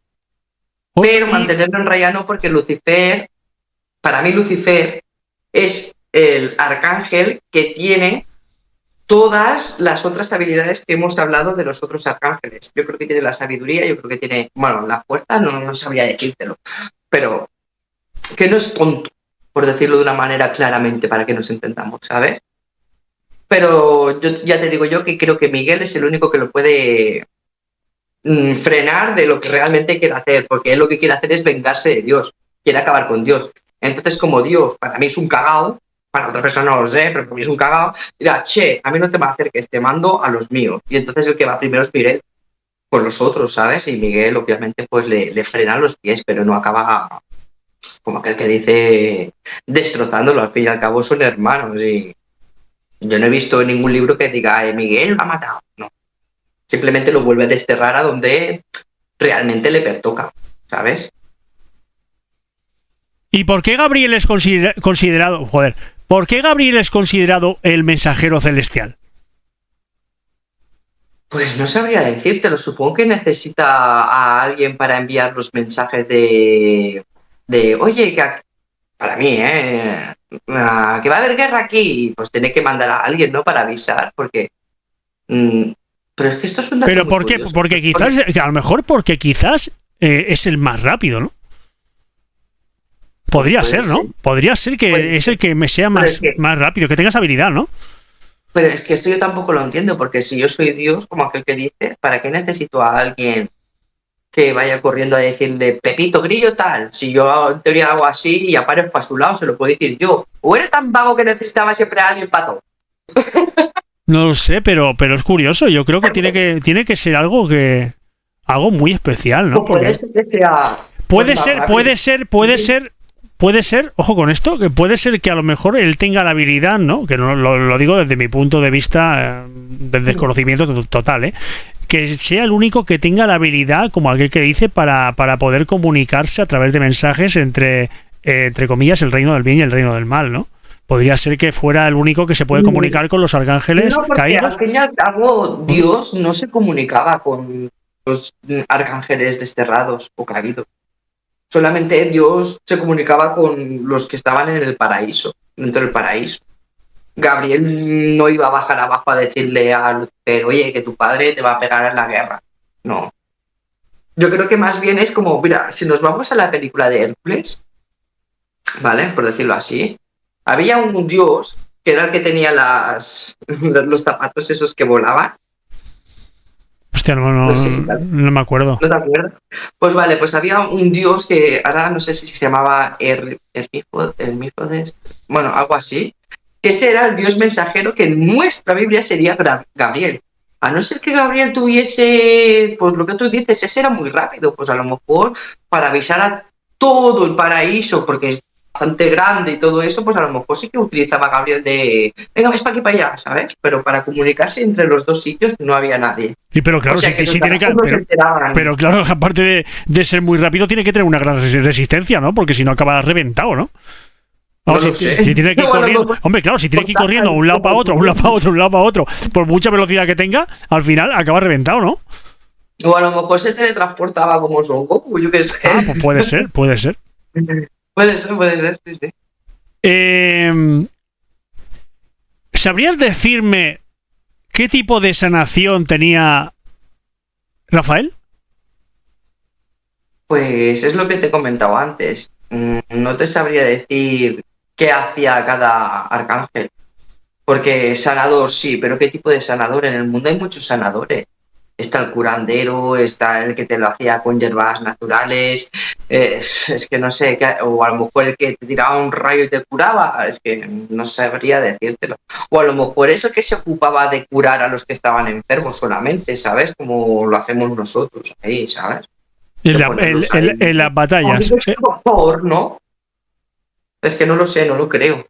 Pero mantenerlo en raya no, porque Lucifer, para mí Lucifer es el arcángel que tiene todas las otras habilidades que hemos hablado de los otros arcángeles. Yo creo que tiene la sabiduría, yo creo que tiene, la fuerza, no sabría decírtelo, pero que no es tonto, por decirlo de una manera claramente para que nos entendamos, ¿sabes? Pero yo ya te digo yo que creo que Miguel es el único que lo puede frenar de lo que realmente quiere hacer, porque él lo que quiere hacer es vengarse de Dios, quiere acabar con Dios. Entonces, como Dios para mí es un cagao, para otra persona no lo sé, pero para mí es un cagao, dirá, che, a mí no te va a hacer que te mando a los míos. Y entonces el que va primero es Miguel con los otros, ¿sabes? Y Miguel obviamente pues le frena los pies, pero no acaba, como aquel que dice, destrozándolo. Al fin y al cabo son hermanos y yo no he visto en ningún libro que diga, Miguel lo ha matado. No. Simplemente lo vuelve a desterrar a donde realmente le pertoca, ¿sabes? ¿Y por qué Gabriel es considerado... Joder, ¿por qué Gabriel es considerado el mensajero celestial? Pues no sabría decírtelo. Supongo que necesita a alguien para enviar los mensajes de oye, que para mí, que va a haber guerra aquí. Pues tiene que mandar a alguien, ¿no? Para avisar, porque... pero es que esto es un dato Pero muy ¿por qué? curioso. Porque quizás, a lo mejor porque quizás es el más rápido, ¿no? Podría ser, ¿no? Podría ser que es el que me sea más rápido, que tenga esa habilidad, ¿no? Pero es que esto yo tampoco lo entiendo, porque si yo soy Dios, como aquel que dice, ¿para qué necesito a alguien que vaya corriendo a decirle Pepito Grillo tal? Si yo en teoría hago así y aparezco a su lado, se lo puedo decir yo. ¿O eres tan vago que necesitaba siempre a alguien para todo? No lo sé, pero es curioso. Yo creo que tiene que ser algo muy especial, ¿no? Puede ser que sea... Puede ser, ojo con esto, que puede ser que a lo mejor él tenga la habilidad, ¿no? Que no lo digo desde mi punto de vista del desconocimiento total, que sea el único que tenga la habilidad, como aquel que dice, para poder comunicarse a través de mensajes entre comillas, el reino del bien y el reino del mal, ¿no? Podría ser que fuera el único que se puede comunicar con los arcángeles caídos. Al fin y al cabo, Dios no se comunicaba con los arcángeles desterrados o caídos. Solamente Dios se comunicaba con los que estaban en el paraíso, dentro del paraíso. Gabriel no iba a bajar abajo a decirle a Lucifer, oye, que tu padre te va a pegar en la guerra. No. Yo creo que más bien es como, mira, si nos vamos a la película de Hércules, ¿vale? Por decirlo así, había un dios que era el que tenía los zapatos esos que volaban. Hostia, no me acuerdo. ¿No te acuerdas? Pues vale, pues había un dios que ahora no sé si se llamaba Hermípodes, bueno, algo así, que ese era el dios mensajero que en nuestra Biblia sería Gabriel. A no ser que Gabriel tuviese, pues lo que tú dices, ese era muy rápido, pues a lo mejor para avisar a todo el paraíso, porque es bastante grande y todo eso, pues a lo mejor sí que utilizaba Gabriel de venga, ves para aquí para allá, ¿sabes? Pero para comunicarse entre los dos sitios no había nadie. Y pero claro, pero claro, aparte de ser muy rápido, tiene que tener una gran resistencia, ¿no? Porque si no acaba reventado, ¿no? Si tiene que ir corriendo, hombre, claro, si tiene que ir corriendo un lado para otro, por mucha velocidad que tenga, al final acaba reventado, ¿no? O a lo mejor se teletransportaba como Son Goku, yo qué sé. Ah, pues puede ser. Puede ser, sí. ¿Sabrías decirme qué tipo de sanación tenía Rafael? Pues es lo que te he comentado antes. No te sabría decir qué hacía cada arcángel. Porque sanador sí, pero ¿qué tipo de sanador? En el mundo hay muchos sanadores. Está el curandero, está el que te lo hacía con hierbas naturales, es que no sé, o a lo mejor el que te tiraba un rayo y te curaba, es que no sabría decírtelo. O a lo mejor eso que se ocupaba de curar a los que estaban enfermos solamente, ¿sabes? Como lo hacemos nosotros ahí, ¿sabes? En las batallas. ¿No? Es que no lo sé, no lo creo.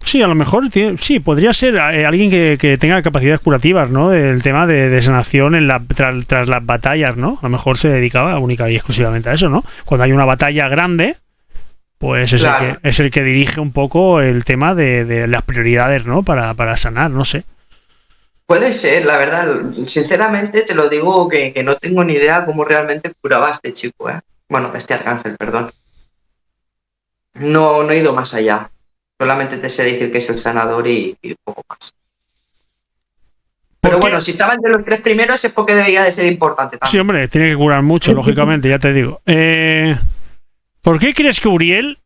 Sí, a lo mejor sí, podría ser alguien que tenga capacidades curativas, ¿no? El tema de sanación tras las batallas, ¿no? A lo mejor se dedicaba única y exclusivamente a eso, ¿no? Cuando hay una batalla grande, pues es el que dirige un poco el tema de las prioridades, ¿no? Para sanar, no sé. Puede ser, la verdad. Sinceramente te lo digo que no tengo ni idea cómo realmente curaba a este chico, ¿eh? Bueno, este arcángel, perdón. No he ido más allá. Solamente te sé decir que es el sanador y poco más. Pero bueno, si estaba entre los 3 primeros es porque debía de ser importante también. Sí, hombre, tiene que curar mucho, lógicamente, ya te digo. ¿Por qué crees que Uriel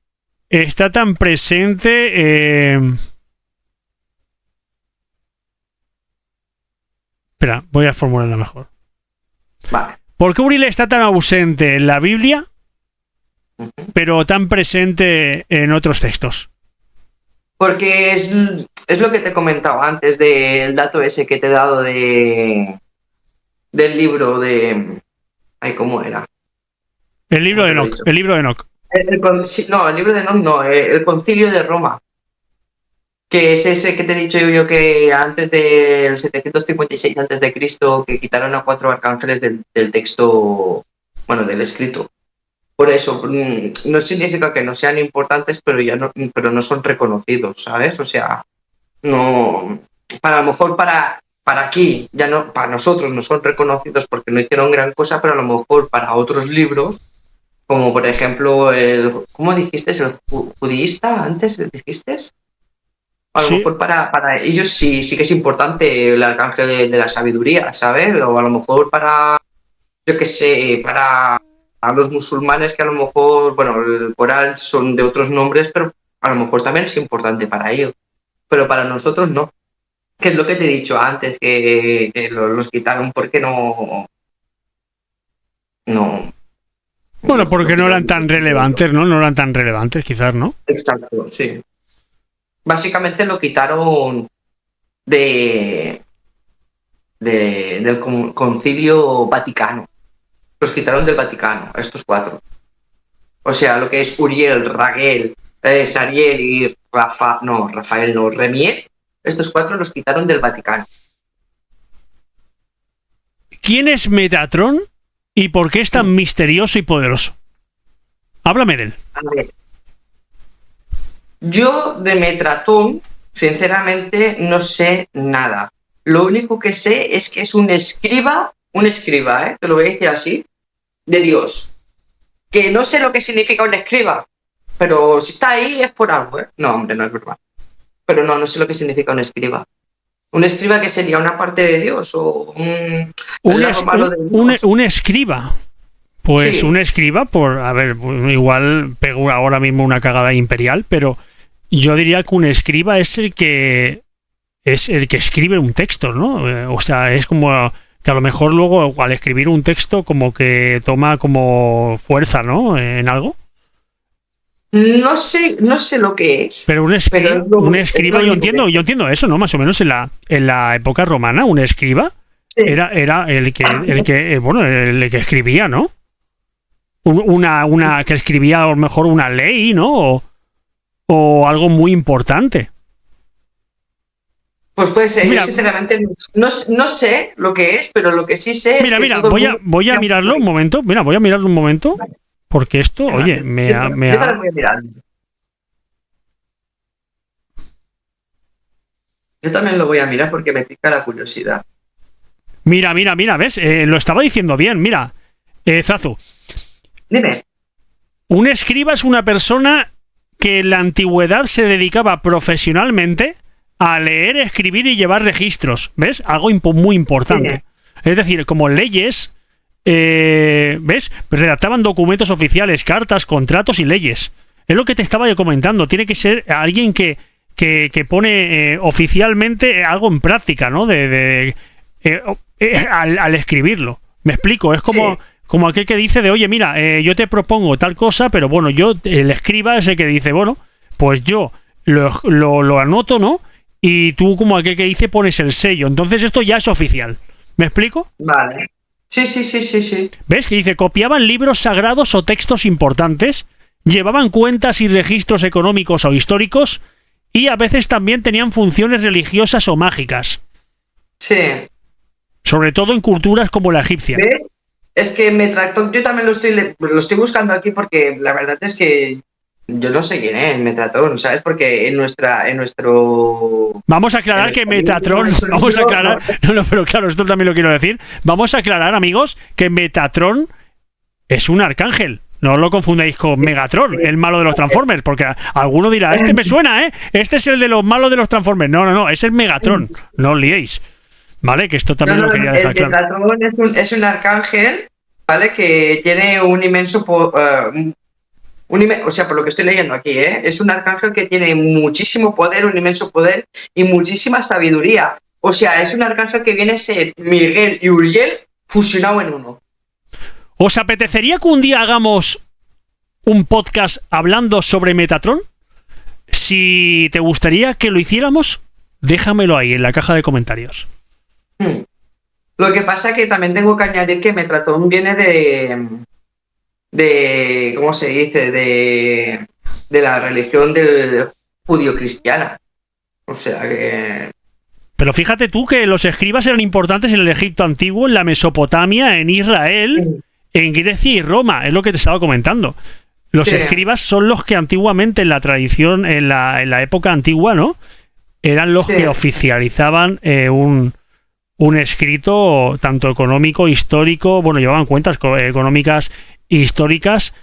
está tan presente... Espera, voy a formularla mejor. Vale. ¿Por qué Uriel está tan ausente en la Biblia, pero tan presente en otros textos? Porque es lo que te he comentado antes del dato ese que te he dado del libro de... Ay, ¿cómo era? El libro de Enoc. El libro de Enoc. No, el libro de Enoc no, el Concilio de Roma. Que es ese que te he dicho yo que antes del 756 antes de Cristo, que quitaron a 4 arcángeles del texto, bueno, del escrito. Por eso, no significa que no sean importantes, pero no son reconocidos, ¿sabes? O sea, no, a lo mejor para aquí, ya no, para nosotros no son reconocidos porque no hicieron gran cosa, pero a lo mejor para otros libros, como por ejemplo ¿cómo dijiste? ¿El judista antes dijiste? A lo mejor para ellos sí que es importante el arcángel de la sabiduría, ¿sabes? O a lo mejor para, yo qué sé, para los musulmanes que a lo mejor, bueno, el Corán son de otros nombres, pero a lo mejor también es importante para ellos. Pero para nosotros no. Que es lo que te he dicho antes, que los quitaron porque no... Bueno, porque no eran tan relevantes, ¿no? No eran tan relevantes, quizás, ¿no? Exacto, sí. Básicamente lo quitaron del Concilio Vaticano. Los quitaron del Vaticano, estos 4. O sea, lo que es Uriel, Raguel, Sariel y Remiel, estos 4 los quitaron del Vaticano. ¿Quién es Metatron y por qué es tan misterioso y poderoso? Háblame de él. A ver. Yo de Metatron, sinceramente, no sé nada. Lo único que sé es que es un escriba, te lo voy a decir así, de Dios. Que no sé lo que significa un escriba, pero si está ahí es por algo, ¿eh? No, hombre, no es verdad. Pero no sé lo que significa un escriba. ¿Un escriba que sería una parte de Dios o un escriba? Pues sí. Un escriba, a ver, igual pego ahora mismo una cagada imperial, pero yo diría que un escriba es el que escribe un texto, ¿no? O sea, es como que a lo mejor luego al escribir un texto como que toma como fuerza, ¿no? En algo. No sé lo que es. Pero un escriba, yo entiendo eso, ¿no? Más o menos en la época romana, un escriba era el que escribía, ¿no? Una que escribía a lo mejor una ley, ¿no? O algo muy importante. Pues puede ser, yo sinceramente no sé lo que es, pero lo que sí sé es que voy a mirarlo un momento. Mira, voy a mirarlo un momento. Porque esto, oye, me ha... Voy a mirar. Yo también lo voy a mirar porque me pica la curiosidad. Mira, ¿ves? Lo estaba diciendo bien, mira. Zazu. Dime. Un escriba es una persona que en la antigüedad se dedicaba profesionalmente a leer, escribir y llevar registros. ¿Ves? Algo muy importante. Sí. Es decir, como leyes... ¿ves? Pues redactaban documentos oficiales, cartas, contratos y leyes. Es lo que te estaba yo comentando. Tiene que ser alguien que pone oficialmente algo en práctica, ¿no? Al escribirlo. ¿Me explico? Es como, como aquel que dice de, oye, mira, yo te propongo tal cosa, pero bueno, el escriba es el que dice, bueno, pues yo lo anoto, ¿no? Y tú, como aquel que dice, pones el sello. Entonces esto ya es oficial. ¿Me explico? Vale. Sí. ¿Ves? Que dice, copiaban libros sagrados o textos importantes, llevaban cuentas y registros económicos o históricos, y a veces también tenían funciones religiosas o mágicas. Sí. Sobre todo en culturas como la egipcia. ¿Ves? Es que Metatron, yo también lo estoy buscando aquí porque la verdad es que yo no sé quién es Metatron, ¿sabes? Porque en nuestro... Vamos a aclarar que Metatron... No, pero claro, esto también lo quiero decir. Vamos a aclarar, amigos, que Metatron es un arcángel. No lo confundáis con Megatron, el malo de los Transformers, porque alguno dirá, este me suena, ¿eh? Este es el de los malos de los Transformers. No, ese es Megatron. No os liéis. ¿Vale? Que esto también lo quería dejar claro. Metatron es un arcángel, ¿vale? Que tiene un inmenso... O sea, por lo que estoy leyendo aquí, es un arcángel que tiene muchísimo poder, un inmenso poder y muchísima sabiduría. O sea, es un arcángel que viene a ser Miguel y Uriel fusionado en uno. ¿Os apetecería que un día hagamos un podcast hablando sobre Metatron? Si te gustaría que lo hiciéramos, déjamelo ahí en la caja de comentarios. Lo que pasa es que también tengo que añadir que Metatron viene de ¿cómo se dice? De la religión del judío-cristiana. O sea que... Pero fíjate tú que los escribas eran importantes en el Egipto antiguo, en la Mesopotamia, en Israel, en Grecia y Roma, es lo que te estaba comentando. Los escribas son los que antiguamente en la tradición, en la época antigua, ¿no? Eran los que oficializaban un escrito tanto económico, histórico, bueno, llevaban cuentas económicas, históricas,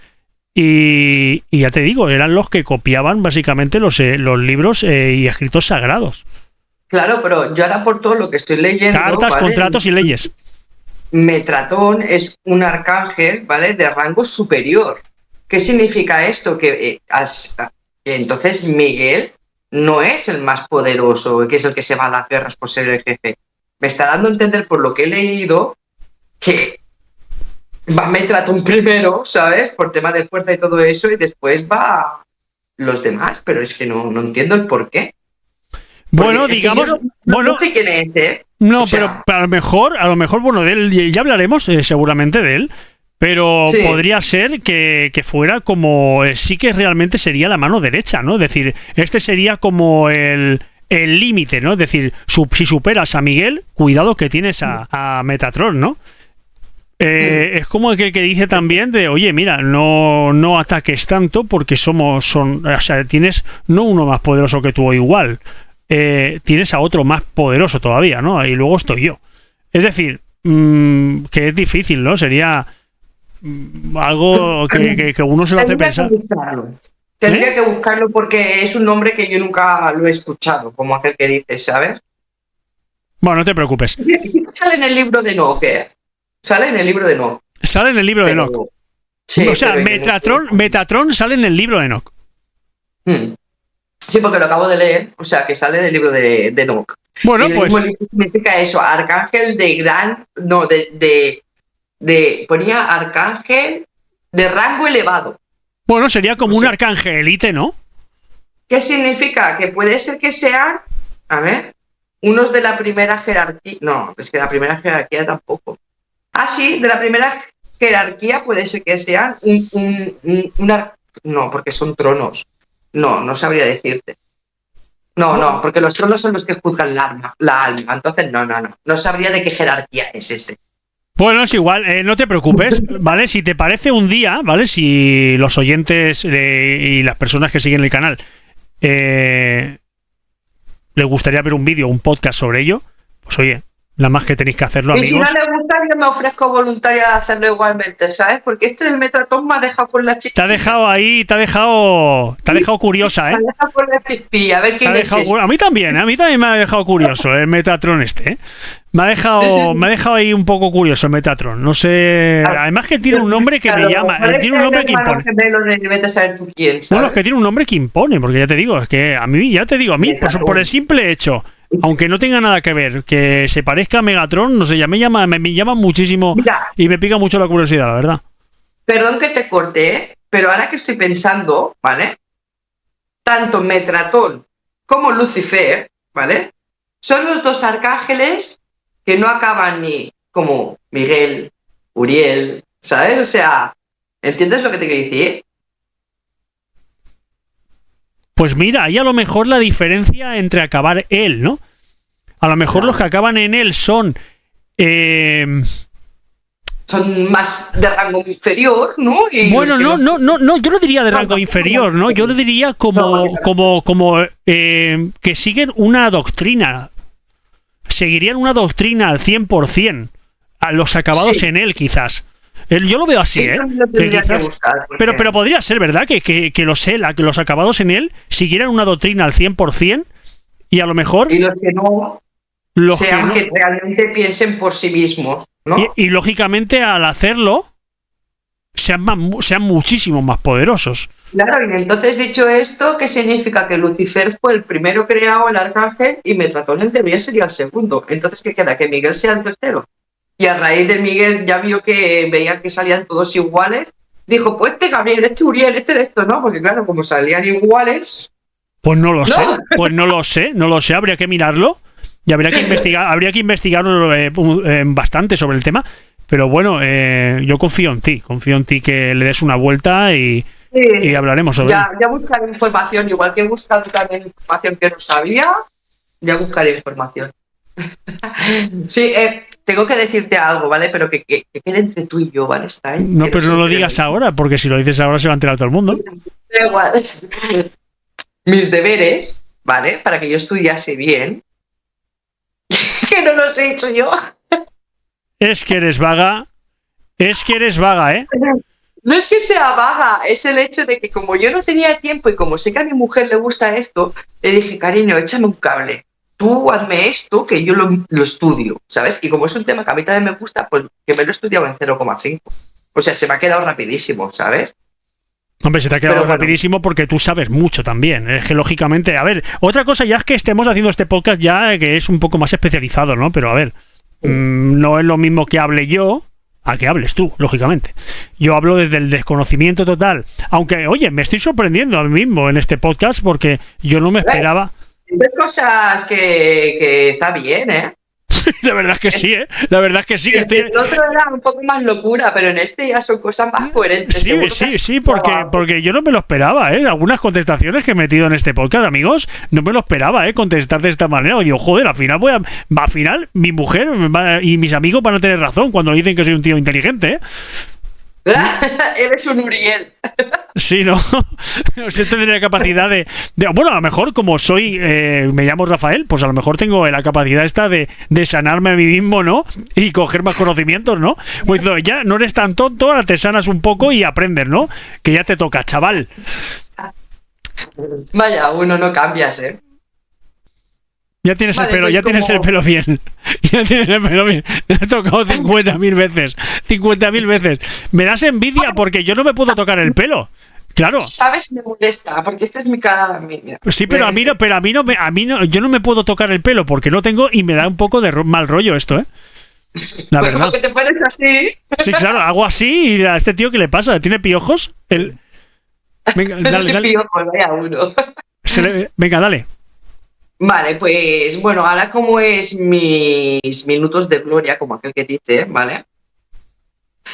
y ya te digo, eran los que copiaban básicamente los libros y escritos sagrados. Claro, pero yo ahora por todo lo que estoy leyendo... Cartas, ¿vale? Contratos y leyes. Metatron es un arcángel, ¿vale? De rango superior. ¿Qué significa esto? Que entonces Miguel no es el más poderoso, que es el que se va a las guerras por ser el jefe. Me está dando a entender por lo que he leído que va Metatron primero, ¿sabes? Por tema de fuerza y todo eso, y después va los demás, pero es que no entiendo el por qué. Bueno, digamos, no sé quién es, ¿eh? No, o sea, pero a lo mejor, bueno, de él ya hablaremos seguramente de él, pero podría ser que fuera como, sí que realmente sería la mano derecha, ¿no? Es decir, este sería como el límite, ¿no? Es decir, si superas a Miguel, cuidado que tienes a Metatron, ¿no? Es como el que dice también de, oye, mira, no ataques tanto porque o sea, tienes no uno más poderoso que tú o igual. Tienes a otro más poderoso todavía, ¿no? Y luego estoy yo. Es decir, que es difícil, ¿no? Sería algo que uno se lo hace pensar. Tendría que buscarlo porque es un nombre que yo nunca lo he escuchado, como aquel que dices, ¿sabes? Bueno, no te preocupes. Sale en el libro de Enoch, Sale en el libro de Enoch. Sale en el libro de Enoch. Sí, o sea, Metatron sale en el libro de Enoch. Sí, porque lo acabo de leer, o sea, que sale del libro de Enoch. Bueno, y pues... significa eso, arcángel de gran... No, ponía arcángel de rango elevado. Bueno, sería como un arcángel elite, ¿no? ¿Qué significa? Que puede ser que sean, a ver, unos de la primera jerarquía... No, es que la primera jerarquía tampoco. Sí, de la primera jerarquía puede ser que sean no, porque son tronos. No sabría decirte. No, porque los tronos son los que juzgan la alma. Entonces, no sabría de qué jerarquía es este. Bueno, es igual, no te preocupes, ¿vale? Si te parece un día, ¿vale? Si los oyentes y las personas que siguen el canal les gustaría ver un vídeo, un podcast sobre ello, pues oye, nada más que tenéis que hacerlo, amigos. Y si no les gusta, yo me ofrezco voluntaria a hacerlo igualmente, ¿sabes? Porque del Metatron me ha dejado con la chispilla. Te ha dejado curiosa, ¿eh? Me ha dejado con la chispilla, a ver quién es este. A mí también me ha dejado curioso el Metatron este, ¿eh? Me ha dejado ahí un poco curioso el Metatron. No sé. Además que tiene un nombre que me llama. Tiene un nombre que impone. Bueno, es que tiene un nombre que impone, porque ya te digo, es que a mí, por el simple hecho, aunque no tenga nada que ver, que se parezca a Megatron, no sé, ya me llama muchísimo. Mira, y me pica mucho la curiosidad, la verdad. Perdón que te corté, pero ahora que estoy pensando, ¿vale? Tanto Metatron como Lucifer, ¿vale? Son los dos arcángeles que no acaban ni como Miguel, Uriel, ¿sabes? O sea, ¿entiendes lo que te quiero decir? Pues mira, ahí a lo mejor la diferencia entre acabar él, ¿no? A lo mejor los que acaban en él son... son más de rango inferior, ¿no? Y bueno, no, yo no diría de rango inferior, ¿no? Yo lo diría como que siguen una doctrina. Seguirían una doctrina al 100%, a los acabados en él, quizás. Yo lo veo así, ¿eh? Que quizás, pero podría ser, ¿verdad? Que los acabados en él siguieran una doctrina al 100% y a lo mejor... Y los que no... que realmente piensen por sí mismos, ¿no? Y lógicamente al hacerlo sean muchísimo más poderosos. Claro, y entonces dicho esto, ¿qué significa? Que Lucifer fue el primero creado, el arcángel, y Metatron en teoría sería el segundo. Entonces, ¿qué queda? Que Miguel sea el tercero. Y a raíz de Miguel ya vio que veía que salían todos iguales. Dijo, pues este Gabriel, este Uriel, este de esto, ¿no? Porque claro, como salían iguales, Pues no lo ¿no? sé, no lo sé, habría que mirarlo y habría que investigar bastante sobre el tema. Pero bueno, yo confío en ti que le des una vuelta y Sí, hablaremos sobre él. ya buscaré información, igual que he buscado también información que no sabía, ya buscaré información. Sí, tengo que decirte algo, ¿vale? Pero que quede entre tú y yo, ¿vale? Está ahí, No, que no pero se no lo entere digas nadie. ahora, porque si lo dices ahora se va a enterar todo el mundo. Da igual. Mis deberes, ¿vale? Para que yo estudiase bien, que no los he hecho yo. Es que eres vaga, ¿eh? No es que sea vaga, es el hecho de que como yo no tenía tiempo y como sé que a mi mujer le gusta esto, le dije, cariño, échame un cable. Tú hazme esto, que yo lo estudio, ¿sabes? Y como es un tema que a mí también me gusta, pues que me lo he estudiado en 0,5. O sea, se me ha quedado rapidísimo, ¿sabes? Hombre, se te ha quedado Pero bueno, rapidísimo porque tú sabes mucho también. Es que lógicamente, a ver, otra cosa ya es que estemos haciendo este podcast ya que es un poco más especializado, ¿no? Pero a ver, no es lo mismo que hable yo a que hables tú, lógicamente. Yo hablo desde el desconocimiento total. Aunque, oye, me estoy sorprendiendo a mí mismo en este podcast porque yo no me esperaba. hay cosas que está bien, ¿eh? La verdad es que sí, ¿eh? La verdad es que sí que estoy. El otro era un poco más locura, pero en este ya son cosas más coherentes. Sí, Seguro que sí, has sí, estudiado algo. porque yo no me lo esperaba, ¿eh? Algunas contestaciones que he metido en este podcast, amigos, no me lo esperaba, ¿eh? Contestar de esta manera. Oye, joder, al final mi mujer y mis amigos van a tener razón cuando dicen que soy un tío inteligente, ¿eh? Eres un Uriel. Sí, ¿no? Sí tendría capacidad bueno, a lo mejor como soy, me llamo Rafael, pues a lo mejor tengo la capacidad esta de sanarme a mí mismo, ¿no? Y coger más conocimientos, ¿no? Pues ya no eres tan tonto, ahora te sanas un poco y aprendes, ¿no? Que ya te toca, chaval. Vaya, uno no cambias, ¿eh? Ya tienes el Vale, pelo, pues ya tienes el como... pelo bien. Ya tienes el pelo bien. Me he tocado 50.000 veces. 50.000 veces. Me das envidia porque yo no me puedo tocar el pelo. Claro. ¿Sabes? Me molesta, porque esta es mi cara. Mira, Sí, pero a mí no, yo no me puedo tocar el pelo porque no tengo y me da un poco de mal rollo esto, ¿eh? La pues como verdad. que te pones así. Sí, claro, hago así y a este tío, ¿qué le pasa? ¿Tiene piojos? Venga, dale, Sí, dale. tío, pues vaya uno. Venga, dale. Vale, pues bueno, ahora como es mis minutos de gloria, como aquel que dice, ¿vale?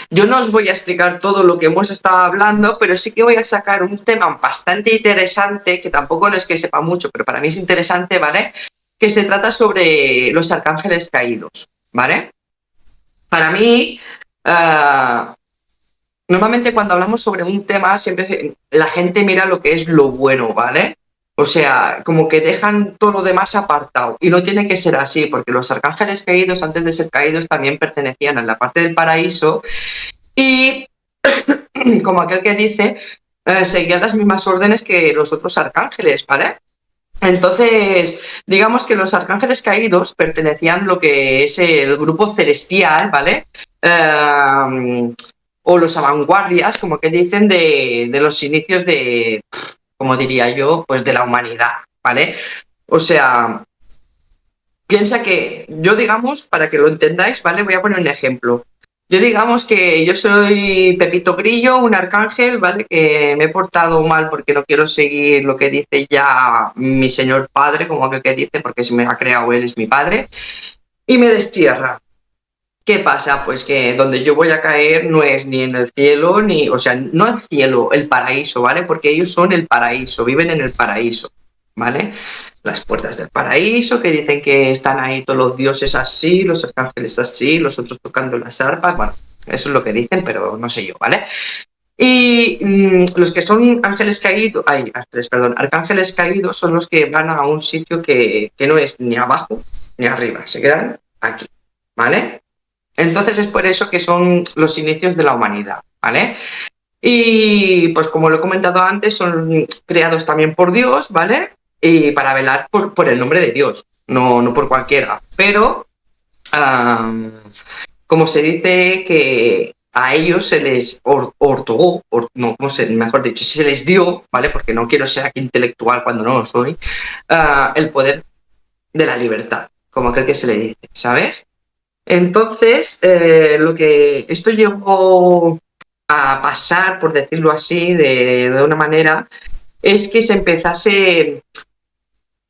Yo no os voy a explicar todo lo que hemos estado hablando, pero sí que voy a sacar un tema bastante interesante, que tampoco no es que sepa mucho, pero para mí es interesante, ¿vale? Que se trata sobre los arcángeles caídos, ¿vale? Para mí, normalmente cuando hablamos sobre un tema, siempre la gente mira lo que es lo bueno, ¿vale? O sea, como que dejan todo lo demás apartado. Y no tiene que ser así, porque los arcángeles caídos, antes de ser caídos, también pertenecían a la parte del paraíso y, como aquel que dice, seguían las mismas órdenes que los otros arcángeles, ¿vale? Entonces, digamos que los arcángeles caídos pertenecían a lo que es el grupo celestial, ¿vale? O los vanguardias, como que dicen, de los inicios de, como diría yo, pues de la humanidad, ¿vale? O sea, piensa que yo, digamos, para que lo entendáis, ¿vale? Voy a poner un ejemplo. Yo digamos que yo soy Pepito Grillo, un arcángel, ¿vale? Que me he portado mal porque no quiero seguir lo que dice ya mi señor padre, como aquel que dice, porque si me ha creado él es mi padre, y me destierra. ¿Qué pasa? Pues que donde yo voy a caer no es ni en el cielo, ni, o sea, no el cielo, el paraíso, ¿vale? Porque ellos son el paraíso, viven en el paraíso, ¿vale? Las puertas del paraíso, que dicen que están ahí todos los dioses así, los arcángeles así, los otros tocando las arpas, bueno, eso es lo que dicen, pero no sé yo, ¿vale? Y los que son ángeles caídos, perdón, arcángeles caídos son los que van a un sitio que no es ni abajo ni arriba, se quedan aquí, ¿vale? Entonces es por eso que son los inicios de la humanidad, ¿vale? Y pues como lo he comentado antes, son creados también por Dios, ¿vale? Y para velar por el nombre de Dios, no por cualquiera. Pero, como se dice que a ellos se les otorgó, no, mejor dicho, se les dio, ¿vale? Porque no quiero ser aquí intelectual cuando no lo soy, el poder de la libertad, como aquel que se le dice, ¿sabes? Entonces, lo que esto llegó a pasar, por decirlo así, de una manera, es que se empezase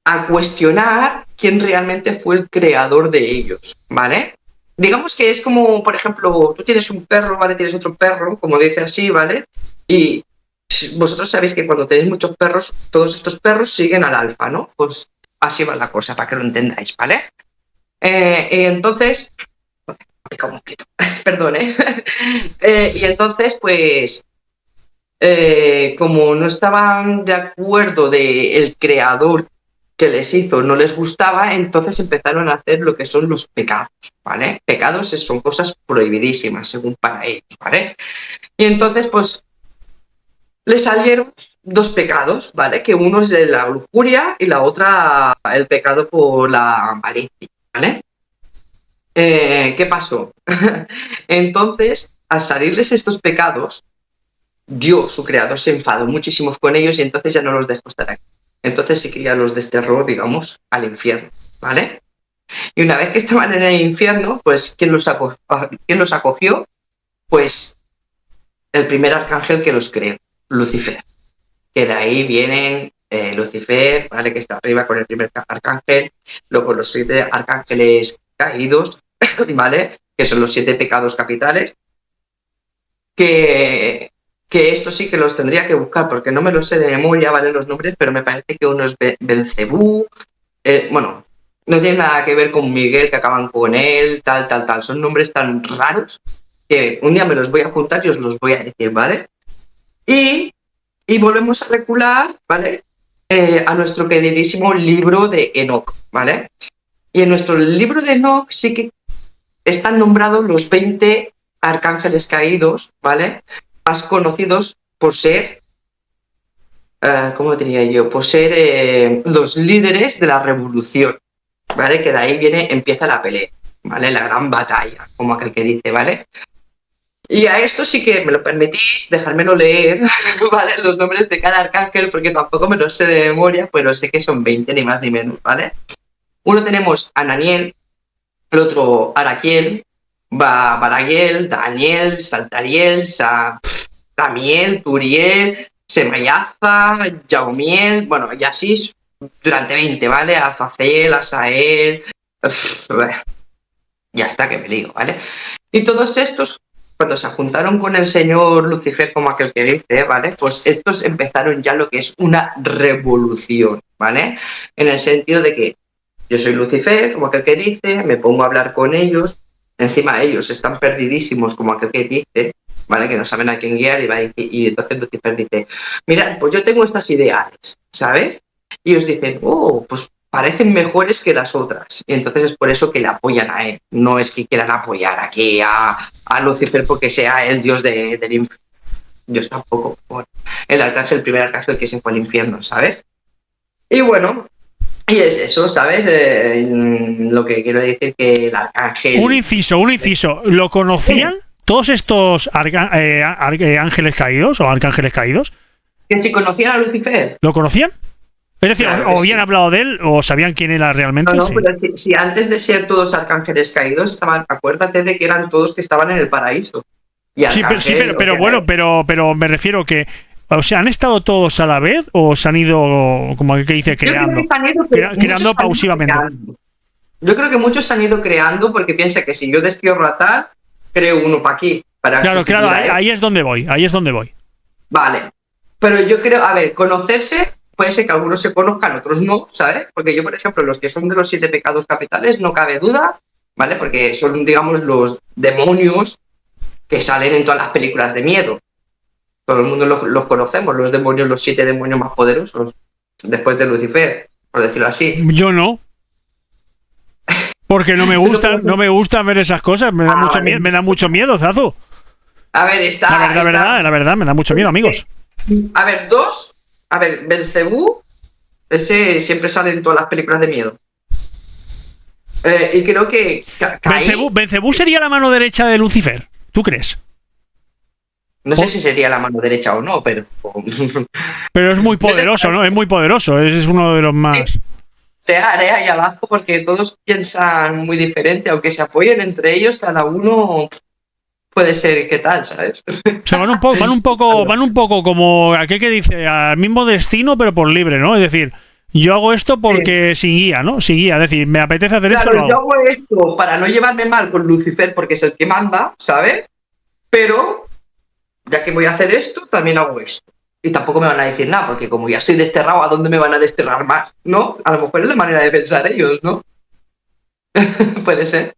a cuestionar quién realmente fue el creador de ellos, ¿vale? Digamos que es como, por ejemplo, tú tienes un perro, ¿vale? Tienes otro perro, como dice así, ¿vale? Y vosotros sabéis que cuando tenéis muchos perros, todos estos perros siguen al alfa, ¿no? Pues así va la cosa, para que lo entendáis, ¿vale? Y entonces, como quito, perdón, ¿eh? Y entonces, pues, como no estaban de acuerdo del creador que les hizo, no les gustaba, entonces empezaron a hacer lo que son los pecados, ¿vale? Pecados son cosas prohibidísimas, según para ellos, ¿vale? Y entonces, pues, le salieron dos pecados, ¿vale? Que uno es de la lujuria y la otra el pecado por la avaricia, ¿vale? ¿Qué pasó? Entonces, al salirles estos pecados, Dios, su creador, se enfadó muchísimo con ellos y entonces ya no los dejó estar aquí. Entonces sí que ya los desterró, digamos, al infierno, ¿vale? Y una vez que estaban en el infierno, pues, ¿quién los acogió? Pues el primer arcángel que los creó, Lucifer. Que de ahí vienen Lucifer, ¿vale? Que está arriba con el primer arcángel, luego los 7 arcángeles caídos, ¿vale? Que son los 7 pecados capitales, que estos sí que los tendría que buscar porque no me los sé de memoria, ¿vale? Los nombres, pero me parece que uno es Belcebú, bueno, no tiene nada que ver con Miguel, que acaban con él, tal. Son nombres tan raros que un día me los voy a apuntar y os los voy a decir, ¿vale? Y volvemos a recular, ¿vale? A nuestro queridísimo libro de Enoc, ¿vale? Y en nuestro libro de Enoc sí que están nombrados los 20 arcángeles caídos, ¿vale? Más conocidos por ser, ¿cómo diría yo? Por ser los líderes de la revolución, ¿vale? Que de ahí empieza la pelea, ¿vale? La gran batalla, como aquel que dice, ¿vale? Y a esto sí que me lo permitís, dejármelo leer, ¿vale? Los nombres de cada arcángel, porque tampoco me los sé de memoria, pero sé que son 20, ni más ni menos, ¿vale? Uno tenemos Ananiel, el otro Araquiel, Baragiel, Daniel, Saltariel, Samiel, Turiel, Semayaza, Jaumiel, bueno, y así durante 20, ¿vale? Azazel, Asael, ya está que me lío, ¿vale? Y todos estos, cuando se juntaron con el señor Lucifer, como aquel que dice, ¿vale? Pues estos empezaron ya lo que es una revolución, ¿vale? En el sentido de que yo soy Lucifer, como aquel que dice, me pongo a hablar con ellos, encima ellos están perdidísimos, como aquel que dice, ¿vale? Que no saben a quién guiar y entonces Lucifer dice, mira, pues yo tengo estas ideales, ¿sabes? Y ellos dicen, oh, pues parecen mejores que las otras. Y entonces es por eso que le apoyan a él. No es que quieran apoyar aquí a Lucifer porque sea el dios del infierno. Dios tampoco. Bueno, el primer arcángel que se fue al infierno, ¿sabes? Y bueno, y es eso, ¿sabes? Lo que quiero decir que el arcángel... Un inciso. ¿Lo conocían todos estos ángeles caídos o arcángeles caídos? Que si conocían a Lucifer. ¿Lo conocían? Es decir, claro, o habían hablado de él o sabían quién era realmente. No, sí. Pero si antes de ser todos arcángeles caídos estaban, acuérdate de que eran todos que estaban en el paraíso. Sí, pero bueno, pero me refiero que, o sea, ¿han estado todos a la vez o se han ido, como que dice, creando pausivamente? Yo creo que muchos se han ido creando porque piensa que si yo destierro a tal, creo uno para aquí. Claro, ahí es donde voy. Vale, pero yo creo, a ver, conocerse... Puede ser que algunos se conozcan, otros no, ¿sabes? Porque yo, por ejemplo, los que son de los 7 pecados capitales, no cabe duda, ¿vale? Porque son, digamos, los demonios que salen en todas las películas de miedo. Todo el mundo los conocemos, los demonios, los 7 demonios más poderosos, después de Lucifer, por decirlo así. Yo no. Porque no me gusta ver esas cosas, me da mucho miedo, Zazu. A ver, La verdad, me da mucho miedo, amigos. A ver, Belcebú, ese siempre sale en todas las películas de miedo. Y creo que... ¿Belcebú sería la mano derecha de Lucifer? ¿Tú crees? No sé si sería la mano derecha o no, pero... Pero es muy poderoso, ¿no? Es muy poderoso, es uno de los más... Te haré ahí abajo porque todos piensan muy diferente, aunque se apoyen entre ellos, cada uno puede ser qué tal, ¿sabes? O sea, van un poco como aquel que dice al mismo destino, pero por libre, ¿no? Es decir, yo hago esto porque sin guía, ¿no? Sin guía, es decir, me apetece hacer esto. Claro, yo hago esto para no llevarme mal con Lucifer porque es el que manda, ¿sabes? Pero ya que voy a hacer esto, también hago esto. Y tampoco me van a decir nada, porque como ya estoy desterrado, ¿a dónde me van a desterrar más? ¿No? A lo mejor es la manera de pensar ellos, ¿no? Puede ser.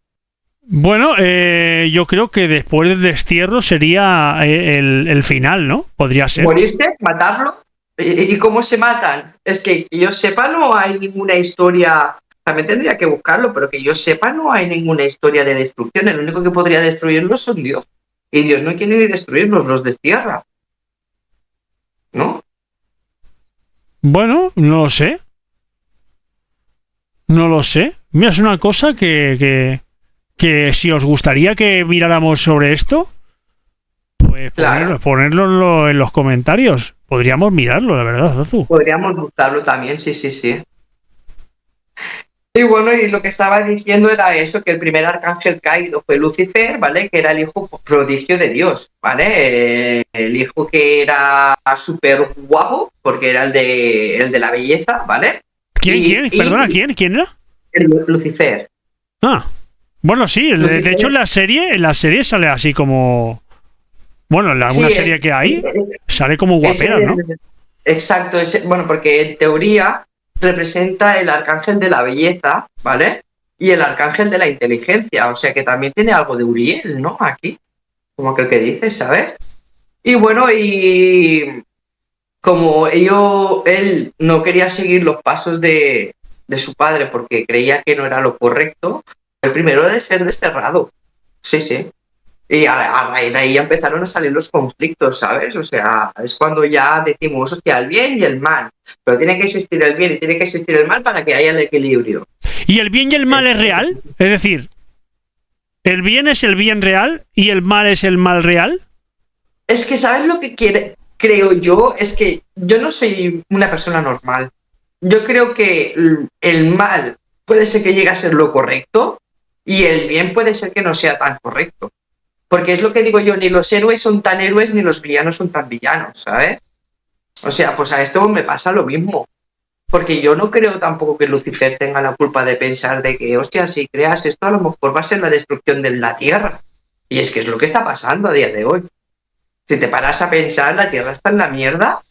Bueno, yo creo que después del destierro sería el final, ¿no? Podría ser. Morirse, matarlo. ¿Y cómo se matan? Es que yo sepa, no hay ninguna historia. También tendría que buscarlo, pero que yo sepa, no hay ninguna historia de destrucción. El único que podría destruirlos son Dios. Y Dios no quiere ni destruirlos, los destierra. ¿No? Bueno, no lo sé. No lo sé. Mira, es una cosa que si os gustaría que miráramos sobre esto, pues Claro. ponerlo en los comentarios. Podríamos mirarlo, la verdad, Zazu. Podríamos buscarlo también, sí, sí, sí. Y bueno, y lo que estaba diciendo era eso, que el primer arcángel caído fue Lucifer, ¿vale? Que era el hijo prodigio de Dios, ¿vale? El hijo que era súper guapo, porque era el de la belleza, ¿vale? ¿Quién? Perdona, ¿quién? ¿Quién era? Lucifer. Ah, bueno, sí, de hecho en la serie sale así como... Bueno, en alguna serie que hay, sale como guapera, ¿no? Exacto, bueno, porque en teoría representa el arcángel de la belleza, ¿vale? Y el arcángel de la inteligencia, o sea que también tiene algo de Uriel, ¿no? Aquí, como que el que dice, ¿sabes? Y bueno, y como él no quería seguir los pasos de su padre porque creía que no era lo correcto, el primero de ser desterrado. Sí, sí. Y a raíz de ahí ya empezaron a salir los conflictos, ¿sabes? O sea, es cuando ya decimos, hostia, el bien y el mal. Pero tiene que existir el bien y tiene que existir el mal para que haya el equilibrio. ¿Y el bien y el mal es real? Es decir, ¿el bien es el bien real y el mal es el mal real? Es que, ¿sabes lo que creo yo? Es que yo no soy una persona normal. Yo creo que el mal puede ser que llegue a ser lo correcto y el bien puede ser que no sea tan correcto. Porque es lo que digo yo, ni los héroes son tan héroes ni los villanos son tan villanos, ¿sabes? O sea, pues a esto me pasa lo mismo. Porque yo no creo tampoco que Lucifer tenga la culpa de pensar de que, hostia, si creas esto a lo mejor va a ser la destrucción de la Tierra. Y es que es lo que está pasando a día de hoy. Si te paras a pensar, la Tierra está en la mierda,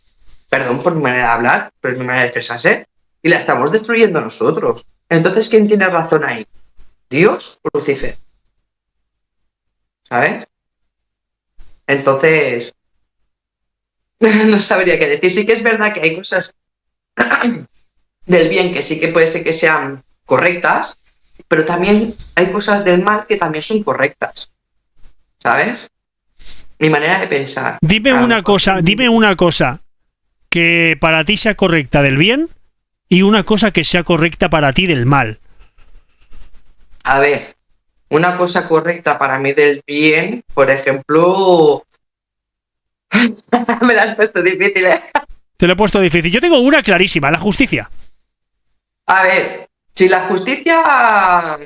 perdón por mi manera de hablar, pero es mi manera de expresarse, y la estamos destruyendo nosotros. Entonces, ¿quién tiene razón ahí? ¿Dios o Lucifer? ¿Sabes? Entonces, no sabría qué decir. Sí que es verdad que hay cosas del bien que sí que puede ser que sean correctas, pero también hay cosas del mal que también son correctas. ¿Sabes? Mi manera de pensar. Dime una cosa que para ti sea correcta del bien y una cosa que sea correcta para ti del mal. A ver, una cosa correcta para mí del bien, por ejemplo... Me la has puesto difícil, ¿eh? Te lo he puesto difícil. Yo tengo una clarísima, la justicia. A ver, si la justicia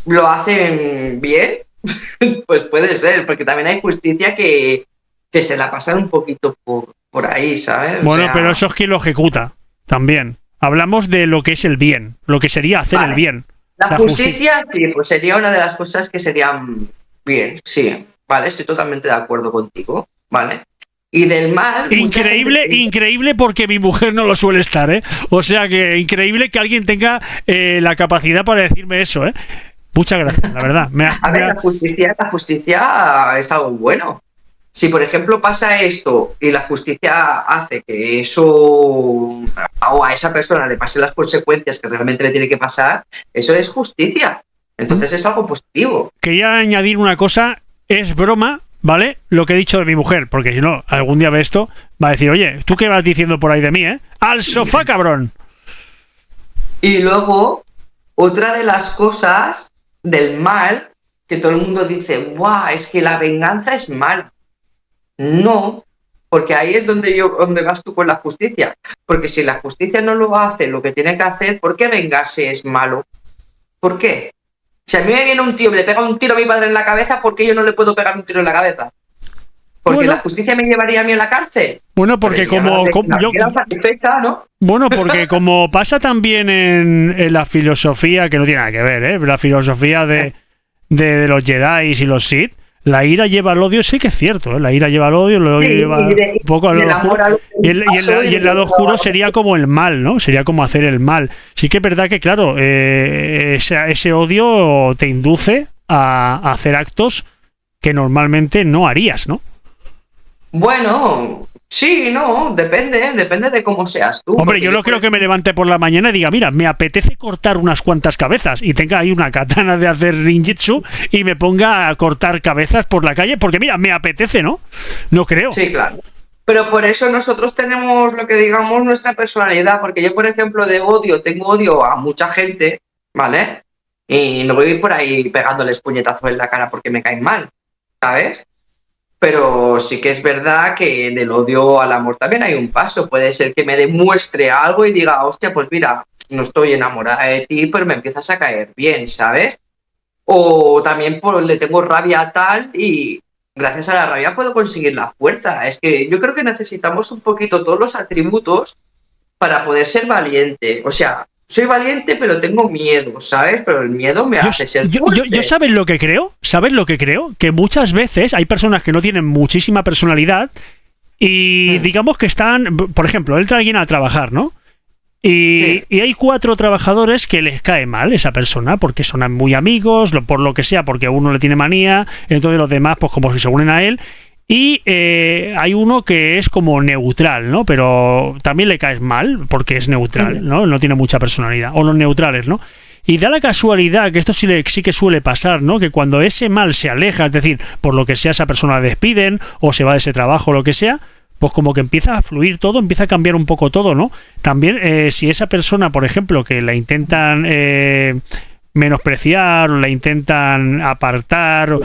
lo hacen bien, pues puede ser, porque también hay justicia que se la pasan un poquito por ahí, ¿sabes? Bueno, pero eso es quien lo ejecuta también. Hablamos de lo que es el bien, lo que sería hacer el bien. La justicia, sí, pues sería una de las cosas que serían bien, sí. Vale, estoy totalmente de acuerdo contigo, ¿vale? Y del mal... Increíble porque mi mujer no lo suele estar, ¿eh? O sea que increíble que alguien tenga la capacidad para decirme eso, ¿eh? Muchas gracias, la verdad. La justicia es algo bueno. Si, por ejemplo, pasa esto y la justicia hace que eso o a esa persona le pase las consecuencias que realmente le tiene que pasar, eso es justicia. Entonces es algo positivo. Quería añadir una cosa, es broma, ¿vale? Lo que he dicho de mi mujer, porque si no, algún día ve esto, va a decir, oye, ¿tú qué vas diciendo por ahí de mí, eh? ¡Al sofá, cabrón! Y luego, otra de las cosas del mal que todo el mundo dice, ¡buah! Es que la venganza es mala. No, porque ahí es donde vas tú con la justicia. Porque si la justicia no lo hace lo que tiene que hacer, ¿por qué vengarse es malo? ¿Por qué? Si a mí me viene un tío y le pega un tiro a mi padre en la cabeza, ¿por qué yo no le puedo pegar un tiro en la cabeza? Porque la justicia me llevaría a mí a la cárcel. Bueno, porque porque como pasa también en la filosofía, que no tiene nada que ver, la filosofía de los Jedi y los Sith, la ira lleva al odio, sí que es cierto, la ira lleva al odio, el odio lleva un poco al lado oscuro. Y el lado oscuro sería como el mal, ¿no? Sería como hacer el mal. Sí que es verdad que, claro, ese odio te induce a hacer actos que normalmente no harías, ¿no? Bueno, sí, no, depende de cómo seas tú. Hombre, yo no creo que me levante por la mañana y diga, mira, me apetece cortar unas cuantas cabezas y tenga ahí una katana de hacer ninjitsu y me ponga a cortar cabezas por la calle, porque mira, me apetece, ¿no? No creo. Sí, claro. Pero por eso nosotros tenemos lo que digamos nuestra personalidad, porque yo, por ejemplo, tengo odio a mucha gente, ¿vale? Y no voy por ahí pegándoles puñetazos en la cara porque me caen mal, ¿sabes? Pero sí que es verdad que del odio al amor también hay un paso. Puede ser que me demuestre algo y diga, hostia, pues mira, no estoy enamorada de ti, pero me empiezas a caer bien, ¿sabes? O también le tengo rabia a tal y gracias a la rabia puedo conseguir la fuerza. Es que yo creo que necesitamos un poquito todos los atributos para poder ser valiente. O sea, soy valiente, pero tengo miedo, ¿sabes? Pero el miedo me hace ser fuerte. Yo ¿sabes lo que creo? ¿Sabes lo que creo? Que muchas veces hay personas que no tienen muchísima personalidad y digamos que están, por ejemplo, entra alguien a trabajar, ¿no? Y hay 4 trabajadores que les cae mal esa persona porque son muy amigos, por lo que sea, porque uno le tiene manía, entonces los demás pues como si se unen a él. Y hay uno que es como neutral, ¿no? Pero también le caes mal porque es neutral, ¿no? No tiene mucha personalidad. O los neutrales, ¿no? Y da la casualidad que esto sí que suele pasar, ¿no? Que cuando ese mal se aleja, es decir, por lo que sea esa persona la despiden o se va de ese trabajo o lo que sea, pues como que empieza a fluir todo, empieza a cambiar un poco todo, ¿no? También si esa persona, por ejemplo, que la intentan menospreciar o la intentan apartar,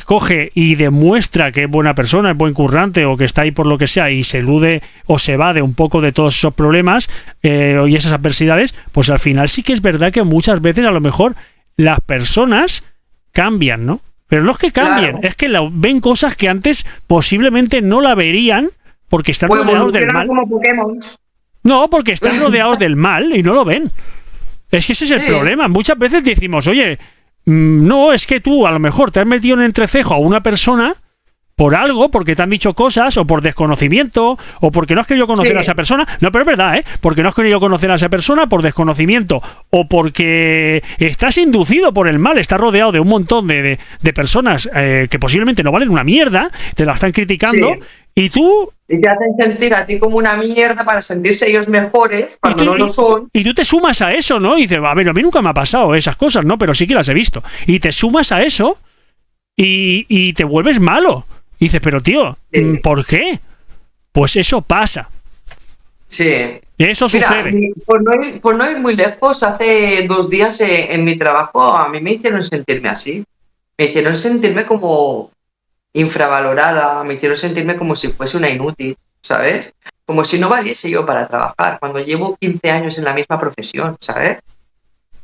coge y demuestra que es buena persona, es buen currante o que está ahí por lo que sea y se elude o se evade un poco de todos esos problemas y esas adversidades, pues al final sí que es verdad que muchas veces a lo mejor las personas cambian, ¿no? Pero no es que cambien, es que ven cosas que antes posiblemente no la verían porque están rodeados del mal. Como Pokémon. No, porque están rodeados del mal y no lo ven. Es que ese es el problema. Muchas veces decimos, oye, no, es que tú a lo mejor te has metido en entrecejo a una persona por algo, porque te han dicho cosas, o por desconocimiento, o porque no has querido conocer a esa persona. No, pero es verdad, porque no has querido conocer a esa persona por desconocimiento, o porque estás inducido por el mal, estás rodeado de un montón de personas que posiblemente no valen una mierda, te la están criticando, y tú... Y te hacen sentir a ti como una mierda para sentirse ellos mejores cuando no lo son. Y tú te sumas a eso, ¿no? Y dices, a ver, a mí nunca me ha pasado esas cosas, ¿no? Pero sí que las he visto. Y te sumas a eso y te vuelves malo. Y dices, pero tío, ¿por qué? Pues eso pasa. Sí. Eso sucede. Por no ir muy lejos, hace 2 días en mi trabajo a mí me hicieron sentirme así. Me hicieron sentirme como infravalorada, me hicieron sentirme como si fuese una inútil, ¿sabes? Como si no valiese yo para trabajar, cuando llevo 15 años en la misma profesión, ¿sabes?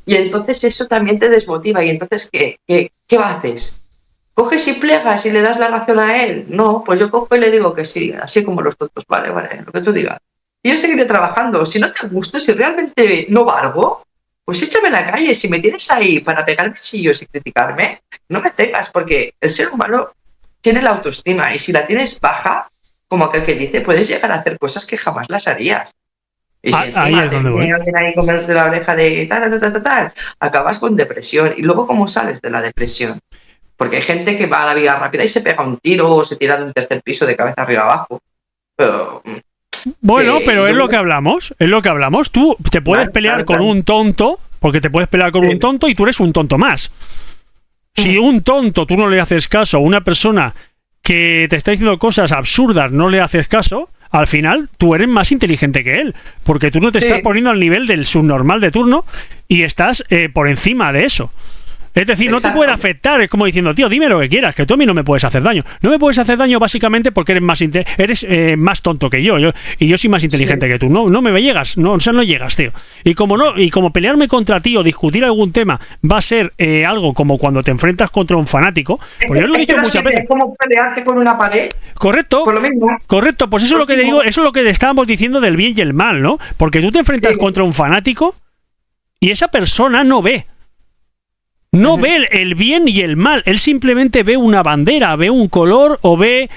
Y entonces eso también te desmotiva. ¿Y entonces qué haces? ¿Coges y plegas y le das la razón a él? No, pues yo cojo y le digo que sí, así como los tontos, vale, lo que tú digas. Y yo seguiré trabajando. Si no te gusto, si realmente no valgo, pues échame a la calle. Si me tienes ahí para pegarme chillos y criticarme, no me tengas, porque el ser humano tiene la autoestima y si la tienes baja, como aquel que dice, puedes llegar a hacer cosas que jamás las harías. Y si ahí es donde voy. Ahí comerte la oreja de tal, acabas con depresión. ¿Y luego cómo sales de la depresión? Porque hay gente que va a la vida rápida y se pega un tiro o se tira de un 3er piso de cabeza arriba abajo. Pero... Bueno, pero es lo que hablamos, Tú te puedes pelear con un tonto, porque te puedes pelear con un tonto y tú eres un tonto más. Si un tonto tú no le haces caso a una persona que te está diciendo cosas absurdas, no le haces caso, al final tú eres más inteligente que él, porque tú no te estás poniendo al nivel del subnormal de turno y estás por encima de eso. Es decir, no te puede afectar, es como diciendo, tío, dime lo que quieras, que tú a mí no me puedes hacer daño. No me puedes hacer daño básicamente porque eres más tonto que yo, y yo soy más inteligente que tú. No me llegas, o sea, no llegas, tío. Y como pelearme contra ti o discutir algún tema va a ser algo como cuando te enfrentas contra un fanático, pues yo lo he dicho muchas veces. Es como pelearte con una pared. Correcto. Por lo mismo. Correcto, pues eso es lo que te digo, eso es lo que estábamos diciendo del bien y el mal, ¿no? Porque tú te enfrentas contra un fanático y esa persona no ve. No ve el bien y el mal, él simplemente ve una bandera, ve un color o ve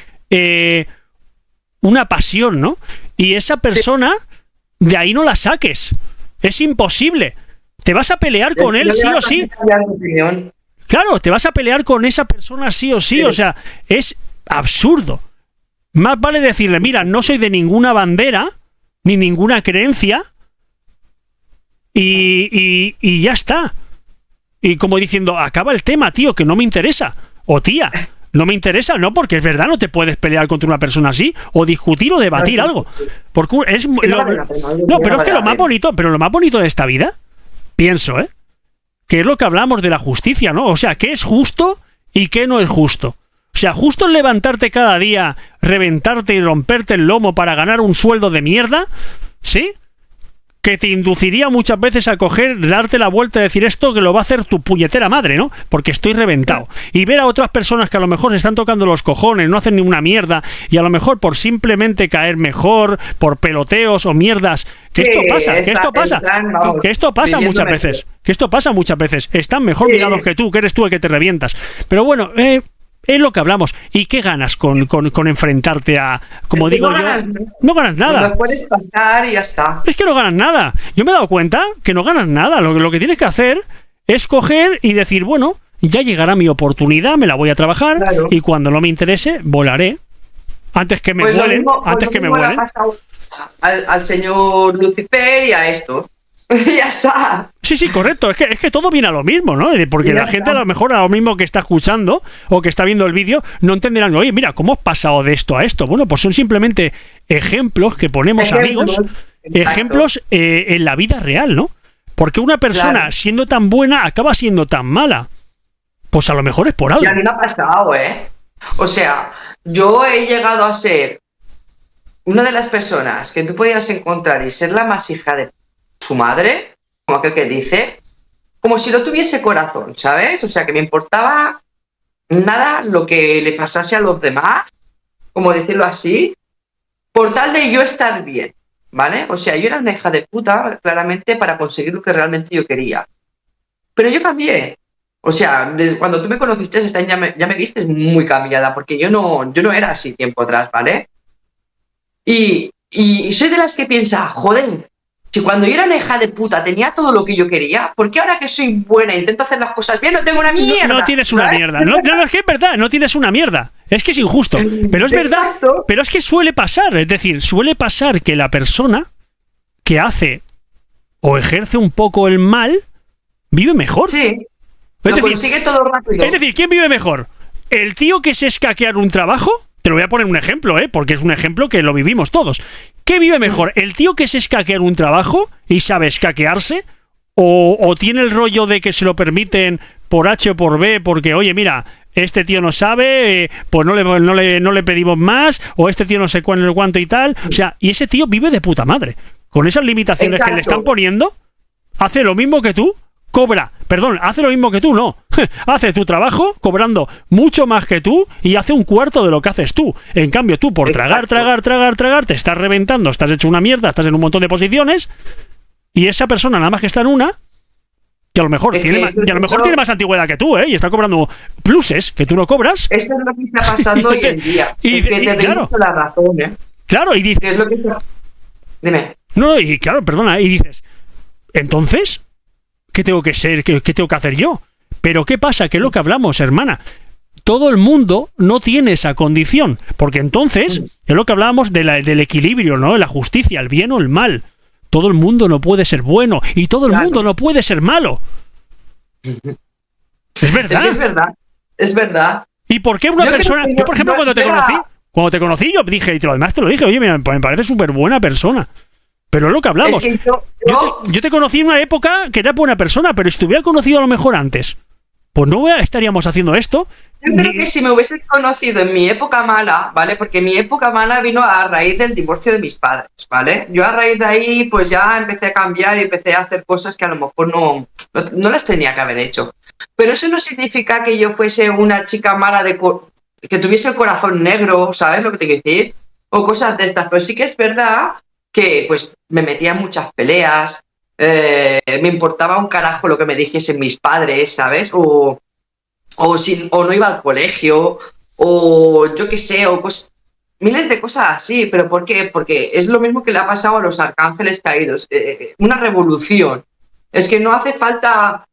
una pasión, ¿no? Y esa persona, de ahí no la saques. Es imposible. Te vas a pelear con él sí o sí. Claro, te vas a pelear con esa persona sí o sí. O sea, es absurdo. Más vale decirle, mira, no soy de ninguna bandera, ni ninguna creencia, y ya está. Y como diciendo, acaba el tema, tío, que no me interesa. O tía, no me interesa, no, porque es verdad, no te puedes pelear contra una persona así, o discutir o debatir algo. Porque es pero es que lo más bonito de esta vida, pienso, que es lo que hablamos de la justicia, ¿no? O sea, qué es justo y qué no es justo. O sea, justo es levantarte cada día, reventarte y romperte el lomo para ganar un sueldo de mierda, ¿sí? Que te induciría muchas veces a coger, darte la vuelta y decir esto que lo va a hacer tu puñetera madre, ¿no? Porque estoy reventado. Y ver a otras personas que a lo mejor se están tocando los cojones, no hacen ni una mierda, y a lo mejor por simplemente caer mejor, por peloteos o mierdas, que esto pasa muchas veces. Están mejor mirados que tú, que eres tú el que te revientas. Pero bueno, es lo que hablamos. ¿Y qué ganas con enfrentarte a, como digo yo? No ganas nada. Lo puedes pasar y ya está. Es que no ganas nada. Yo me he dado cuenta que no ganas nada. Lo que tienes que hacer es coger y decir, bueno, ya llegará mi oportunidad, me la voy a trabajar, claro. Y cuando no me interese, volaré. Antes que me vuelen. Al señor Lucifer y a estos. Ya está. Sí, correcto. Es que todo viene a lo mismo, ¿no? Porque la gente a lo mejor a lo mismo que está escuchando o que está viendo el vídeo no entenderán, oye, mira, ¿cómo has pasado de esto a esto? Bueno, pues son simplemente ejemplos que ponemos, amigos, ejemplos en la vida real, ¿no? Porque una persona siendo tan buena acaba siendo tan mala. Pues a lo mejor es por algo. Y a mí me ha pasado, O sea, yo he llegado a ser una de las personas que tú podías encontrar y ser la más hija de su madre, como aquel que dice, como si no tuviese corazón, ¿sabes? O sea, que me importaba nada lo que le pasase a los demás, como decirlo así, por tal de yo estar bien, ¿vale? O sea, yo era una hija de puta, claramente, para conseguir lo que realmente yo quería. Pero yo cambié. O sea, desde cuando tú me conociste, ya me viste muy cambiada, porque yo no era así tiempo atrás, ¿vale? Y soy de las que piensa, joder, si cuando yo era una hija de puta tenía todo lo que yo quería, ¿por qué ahora que soy buena e intento hacer las cosas bien no tengo una mierda? No tienes una mierda. No, es que es verdad, no tienes una mierda. Es que es injusto. Pero es verdad. Exacto. Pero es que suele pasar. Es decir, suele pasar que la persona que hace o ejerce un poco el mal vive mejor. Sí. Consigue todo rápido. Es decir, ¿quién vive mejor? ¿El tío que se escaquear un trabajo? Te lo voy a poner un ejemplo, porque es un ejemplo que lo vivimos todos. ¿Qué vive mejor? ¿El tío que se escaquear un trabajo y sabe escaquearse? ¿O tiene el rollo de que se lo permiten por H o por B porque, oye, mira, este tío no sabe, pues no le pedimos más, o este tío no sé cuánto y tal? O sea, y ese tío vive de puta madre. Con esas limitaciones que le están poniendo, hace lo mismo que tú, hace lo mismo que tú, no. Hace tu trabajo cobrando mucho más que tú y hace un cuarto de lo que haces tú. En cambio, tú por tragar, te estás reventando, estás hecho una mierda, estás en un montón de posiciones y esa persona nada más que está en una, que a lo mejor tiene más antigüedad que tú, y está cobrando pluses que tú no cobras. Eso es lo que está pasando hoy en día. Y te doy la razón, Claro, y dices... ¿Qué es lo que está... Dime. No, y claro, perdona, y dices, entonces... ¿Qué tengo que ser? ¿Qué tengo que hacer yo? Pero ¿qué pasa? Que es lo que hablamos, hermana. Todo el mundo no tiene esa condición. Porque entonces, es lo que hablábamos del equilibrio, ¿no? De la justicia, el bien o el mal. Todo el mundo no puede ser bueno y todo el mundo no puede ser malo. ¿Es verdad? Es verdad. ¿Y por qué una persona... Yo, por ejemplo, cuando te conocí, yo dije, y además te lo dije, oye, mira, me parece súper buena persona. Pero es lo que hablamos. Es que yo te conocí en una época que era buena persona, pero si te hubiera conocido a lo mejor antes, pues no estaríamos haciendo esto. Yo creo que si me hubieses conocido en mi época mala, ¿vale? Porque mi época mala vino a raíz del divorcio de mis padres, ¿vale? Yo a raíz de ahí pues ya empecé a cambiar y empecé a hacer cosas que a lo mejor no las tenía que haber hecho. Pero eso no significa que yo fuese una chica mala que tuviese el corazón negro, ¿sabes lo que te quiero decir? O cosas de estas. Pero sí que es verdad que pues me metía en muchas peleas, me importaba un carajo lo que me dijesen mis padres, ¿sabes? O no iba al colegio, o yo qué sé, o miles de cosas así. ¿Pero por qué? Porque es lo mismo que le ha pasado a los arcángeles caídos, una revolución. Es que no hace falta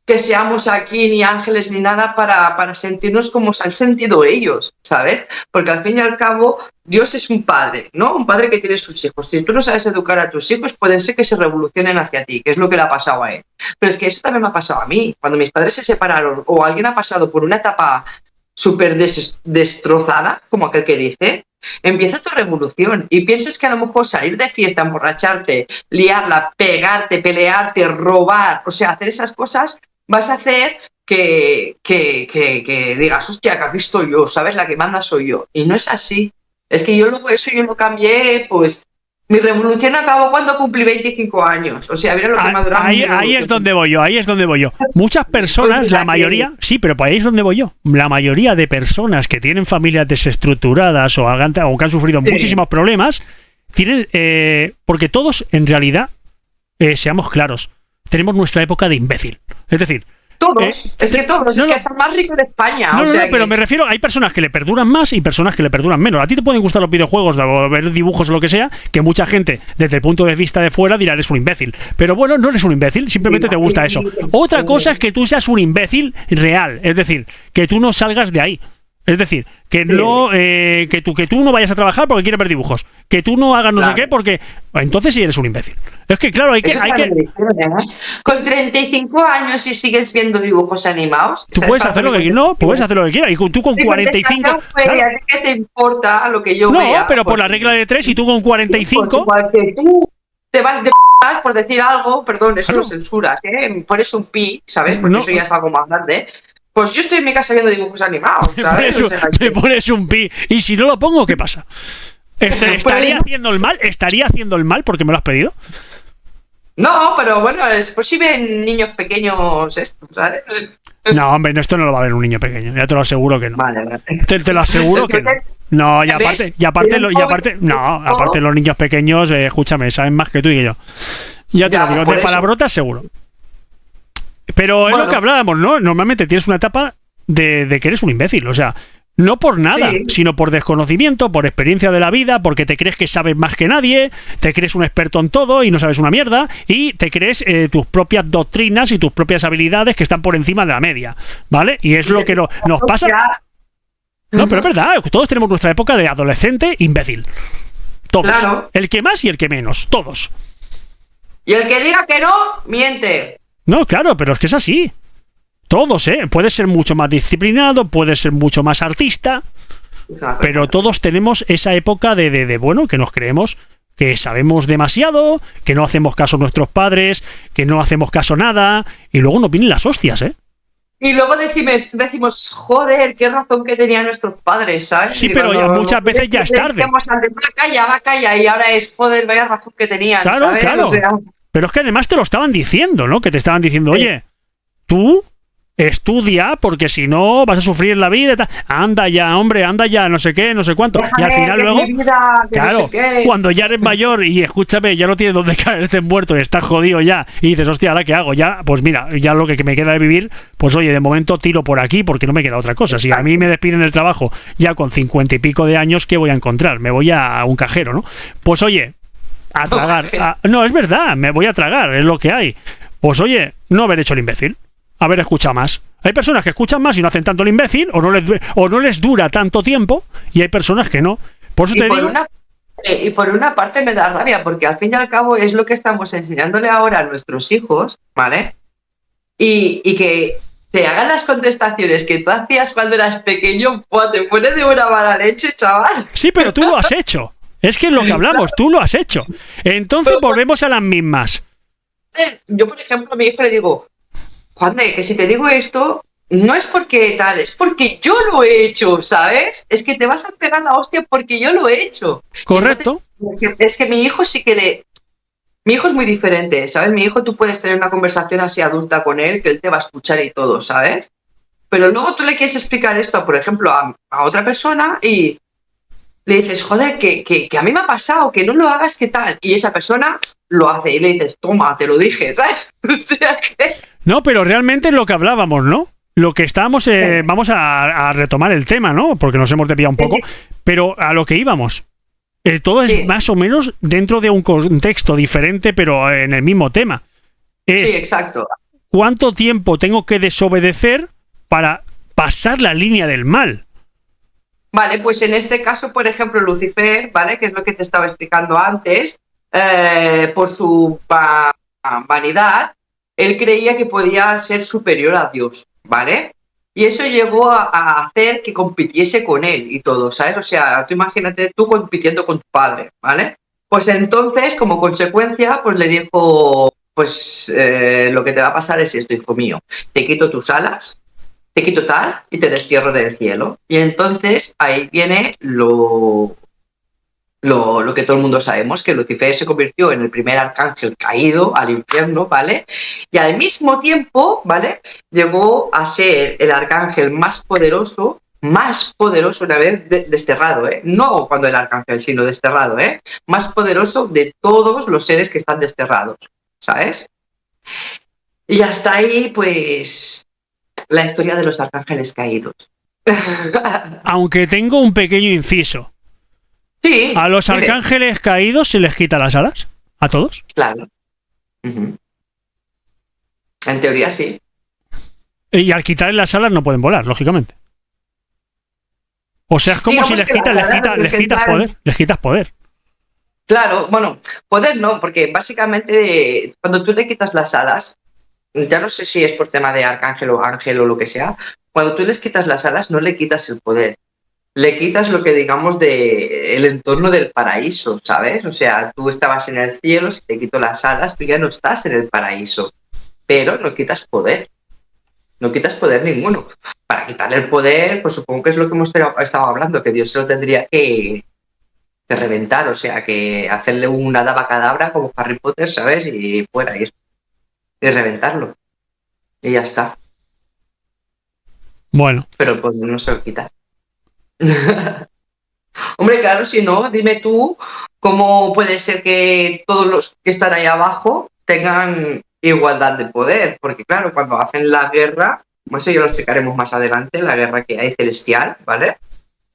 que seamos aquí ni ángeles ni nada para sentirnos como se han sentido ellos, ¿sabes? Porque al fin y al cabo Dios es un padre, ¿no? Un padre que tiene sus hijos. Si tú no sabes educar a tus hijos, pueden ser que se revolucionen hacia ti, que es lo que le ha pasado a él. Pero es que eso también me ha pasado a mí. Cuando mis padres se separaron o alguien ha pasado por una etapa súper destrozada, como aquel que dice, empieza tu revolución y piensas que a lo mejor salir de fiesta, emborracharte, liarla, pegarte, pelearte, robar, o sea, hacer esas cosas, vas a hacer que digas, hostia, que aquí estoy yo, ¿sabes? La que manda soy yo. Y no es así. Es que yo lo cambié, pues mi revolución acabó cuando cumplí 25 años. O sea, mira lo que me ha durado. Ahí es donde voy yo. Muchas personas, la mayoría, sí, pero pues ahí es donde voy yo. La mayoría de personas que tienen familias desestructuradas o que han sufrido muchísimos problemas, tienen, porque todos, en realidad, seamos claros, tenemos nuestra época de imbécil. Es decir, todos, es que todos, es que hasta el más rico de España. Pero me refiero, hay personas que le perduran más y personas que le perduran menos. A ti te pueden gustar los videojuegos o ver dibujos o lo que sea, que mucha gente, desde el punto de vista de fuera, dirá, eres un imbécil. Pero bueno, no eres un imbécil, simplemente te gusta eso. Otra cosa es que tú seas un imbécil real, es decir, que tú no salgas de ahí. Es decir, que no que tú no vayas a trabajar porque quieres ver dibujos, que tú no hagas no sé qué porque entonces sí eres un imbécil. Es que claro, hay que con 35 años y sigues viendo dibujos animados. Tú puedes hacer lo que quieras y tú con 45 claro. ¿Qué te importa lo que yo vea? No, pero por la regla de 3 y tú con 45 igual que tú te vas de por decir algo, perdón, eso lo censuras, pones un pi, ¿sabes? Porque eso ya es algo más grande. Pues yo estoy en mi casa viendo dibujos animados, ¿sabes? Me pones un pi. Y si no lo pongo, ¿qué pasa? ¿Estaría haciendo el mal porque me lo has pedido? No, pero bueno, es por si ven niños pequeños esto, ¿sabes? No, hombre, esto no lo va a ver un niño pequeño. Ya te lo aseguro que no. Vale. Te lo aseguro que no. No, y aparte los niños pequeños, escúchame, saben más que tú y que yo. Ya te lo digo, de palabrotas seguro. Pero es lo que hablábamos, ¿no? Normalmente tienes una etapa de que eres un imbécil, o sea, no por nada, sino por desconocimiento, por experiencia de la vida, porque te crees que sabes más que nadie, te crees un experto en todo y no sabes una mierda, y te crees tus propias doctrinas y tus propias habilidades que están por encima de la media, ¿vale? Y es lo que nos pasa. No, pero es verdad, todos tenemos nuestra época de adolescente imbécil. Todos. Claro. El que más y el que menos, todos. Y el que diga que no, miente. No, claro, pero es que es así. Todos, puedes ser mucho más disciplinado, puedes ser mucho más artista, pero todos tenemos esa época de bueno, que nos creemos que sabemos demasiado, que no hacemos caso a nuestros padres, que no hacemos caso a nada, y luego nos vienen las hostias, Y luego decimos, joder, qué razón que tenían nuestros padres, ¿sabes? Sí, pero muchas veces ya es tarde. Va calla, y ahora es, joder, vaya razón que tenían, claro, ¿sabes? Claro. O sea, pero es que además te lo estaban diciendo, ¿no? Que te estaban diciendo, oye, tú estudia porque si no vas a sufrir la vida y tal. Anda ya, hombre, anda ya, no sé qué, no sé cuánto. Y al final luego, claro, no sé cuando ya eres mayor y escúchame, ya no tienes dónde caerte muerto y estás jodido ya y dices, hostia, ¿ahora qué hago? Ya, pues mira, ya lo que me queda de vivir, pues oye, de momento tiro por aquí porque no me queda otra cosa. Si a mí me despiden del trabajo ya con 50 y pico de años, ¿qué voy a encontrar? Me voy a un cajero, ¿no? Pues oye, a tragar. No, es verdad, me voy a tragar, es lo que hay. Pues oye, no haber hecho el imbécil, haber escuchado más. Hay personas que escuchan más y no hacen tanto el imbécil, o no les dura tanto tiempo, y hay personas que no. Por eso te digo. Y por una parte me da rabia, porque al fin y al cabo es lo que estamos enseñándole ahora a nuestros hijos, ¿vale? Y que te hagan las contestaciones que tú hacías cuando eras pequeño, pues te pones de una mala leche, chaval. Sí, pero tú lo has hecho. Es que es lo que hablamos, tú lo has hecho. Entonces volvemos a las mismas. Yo, por ejemplo, a mi hijo le digo, Juan de, que si te digo esto, no es porque tal, es porque yo lo he hecho, ¿sabes? Es que te vas a pegar la hostia porque yo lo he hecho. Correcto. Entonces, es que mi hijo sí que Mi hijo es muy diferente, ¿sabes? Mi hijo tú puedes tener una conversación así adulta con él, que él te va a escuchar y todo, ¿sabes? Pero luego tú le quieres explicar esto, por ejemplo, a otra persona y le dices, joder, que a mí me ha pasado, que no lo hagas, ¿qué tal? Y esa persona lo hace y le dices, toma, te lo dije, ¿sabes? O sea que... No, pero realmente es lo que hablábamos, ¿no? Lo que estábamos, vamos a retomar el tema, ¿no? Porque nos hemos desviado un poco, pero a lo que íbamos. Todo es más o menos dentro de un contexto diferente, pero en el mismo tema. Sí, exacto. ¿Cuánto tiempo tengo que desobedecer para pasar la línea del mal? Vale, pues en este caso, por ejemplo, Lucifer, ¿vale? Que es lo que te estaba explicando antes, por su vanidad, él creía que podía ser superior a Dios, ¿vale? Y eso llegó a hacer que compitiese con él y todo, ¿sabes? O sea, tú imagínate tú compitiendo con tu padre, ¿vale? Pues entonces, como consecuencia, pues le dijo, pues lo que te va a pasar es esto, hijo mío, te quito tus alas, te quito tal y te destierro del cielo. Y entonces ahí viene lo que todo el mundo sabemos, que Lucifer se convirtió en el primer arcángel caído al infierno, ¿vale? Y al mismo tiempo, ¿vale? Llegó a ser el arcángel más poderoso una vez desterrado, ¿eh? No cuando el arcángel, sino desterrado, ¿eh? Más poderoso de todos los seres que están desterrados, ¿sabes? Y hasta ahí, pues, la historia de los arcángeles caídos. Aunque tengo un pequeño inciso. Sí. ¿A los arcángeles caídos se les quita las alas? ¿A todos? Claro. En teoría sí. Y al quitarles las alas no pueden volar, lógicamente. O sea, es como digamos si les quitas poder. Claro, bueno, poder no, porque básicamente cuando tú le quitas las alas, ya no sé si es por tema de arcángel o ángel o lo que sea, cuando tú les quitas las alas no le quitas el poder. Le quitas lo que digamos de el entorno del paraíso, ¿sabes? O sea, tú estabas en el cielo, si te quito las alas, tú ya no estás en el paraíso, pero no quitas poder. No quitas poder ninguno. Para quitarle el poder, pues supongo que es lo que hemos estado hablando, que Dios se lo tendría que reventar, o sea, que hacerle una abacadabra como Harry Potter, ¿sabes? Y fuera, y reventarlo. Y ya está. Bueno. Pero pues no se lo quitas. Hombre, claro, si no, dime tú cómo puede ser que todos los que están ahí abajo tengan igualdad de poder, porque claro, cuando hacen la guerra, eso ya lo explicaremos más adelante, la guerra que hay celestial, ¿vale?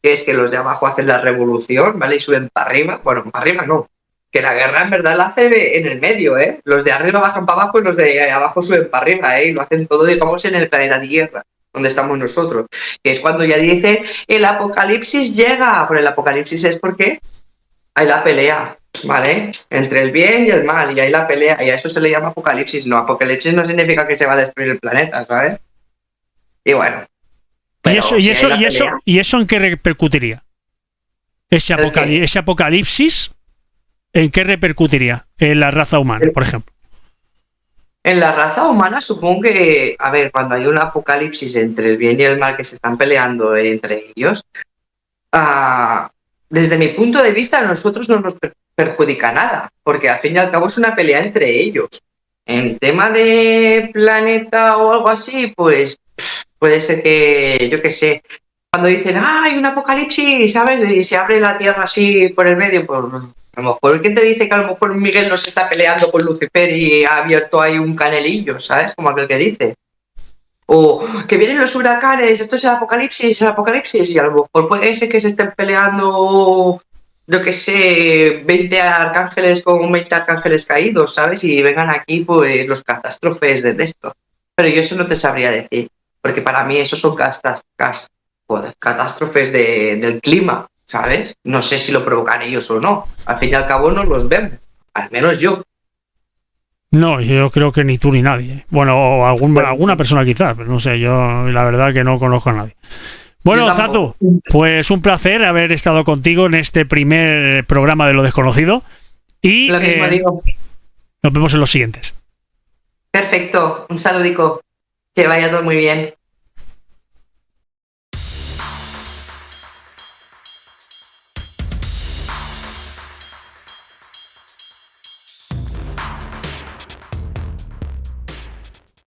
Que es que los de abajo hacen la revolución, ¿vale? Y suben para arriba, bueno, para arriba no, que la guerra en verdad la hace en el medio, ¿eh? Los de arriba bajan para abajo y los de abajo suben para arriba, ¿eh? Y lo hacen todo, digamos, en el planeta Tierra, donde estamos nosotros, que es cuando ya dice el apocalipsis llega, pero el apocalipsis es porque hay la pelea, ¿vale? Entre el bien y el mal, y hay la pelea, y a eso se le llama apocalipsis. No, apocalipsis no significa que se va a destruir el planeta, ¿sabes? Y bueno. ¿Y eso en qué repercutiría? Ese apocalipsis, ¿en qué repercutiría? En la raza humana, por ejemplo. En la raza humana supongo que, a ver, cuando hay un apocalipsis entre el bien y el mal que se están peleando entre ellos, desde mi punto de vista a nosotros no nos perjudica nada, porque al fin y al cabo es una pelea entre ellos. En tema de planeta o algo así, pues puede ser que, yo qué sé, cuando dicen, hay un apocalipsis, ¿sabes? Y se abre la Tierra así por el medio, pues a lo mejor, ¿quién te dice que a lo mejor Miguel no se está peleando con Lucifer y ha abierto ahí un canelillo, ¿sabes? Como aquel que dice. O que vienen los huracanes, esto es el apocalipsis, y a lo mejor puede ser que se estén peleando, yo qué sé, 20 arcángeles con 20 arcángeles caídos, ¿sabes? Y vengan aquí, pues, los catástrofes de esto. Pero yo eso no te sabría decir, porque para mí eso son catástrofes del clima, ¿sabes? No sé si lo provocan ellos o no. Al fin y al cabo no los vemos, al menos yo. No, yo creo que ni tú ni nadie. Bueno, o alguna persona quizás, pero no sé, yo la verdad que no conozco a nadie. Bueno, Zazu, pues un placer haber estado contigo en este primer programa de Lo Desconocido. Y lo mismo digo. Nos vemos en los siguientes. Perfecto, un saludico. Que vaya todo muy bien.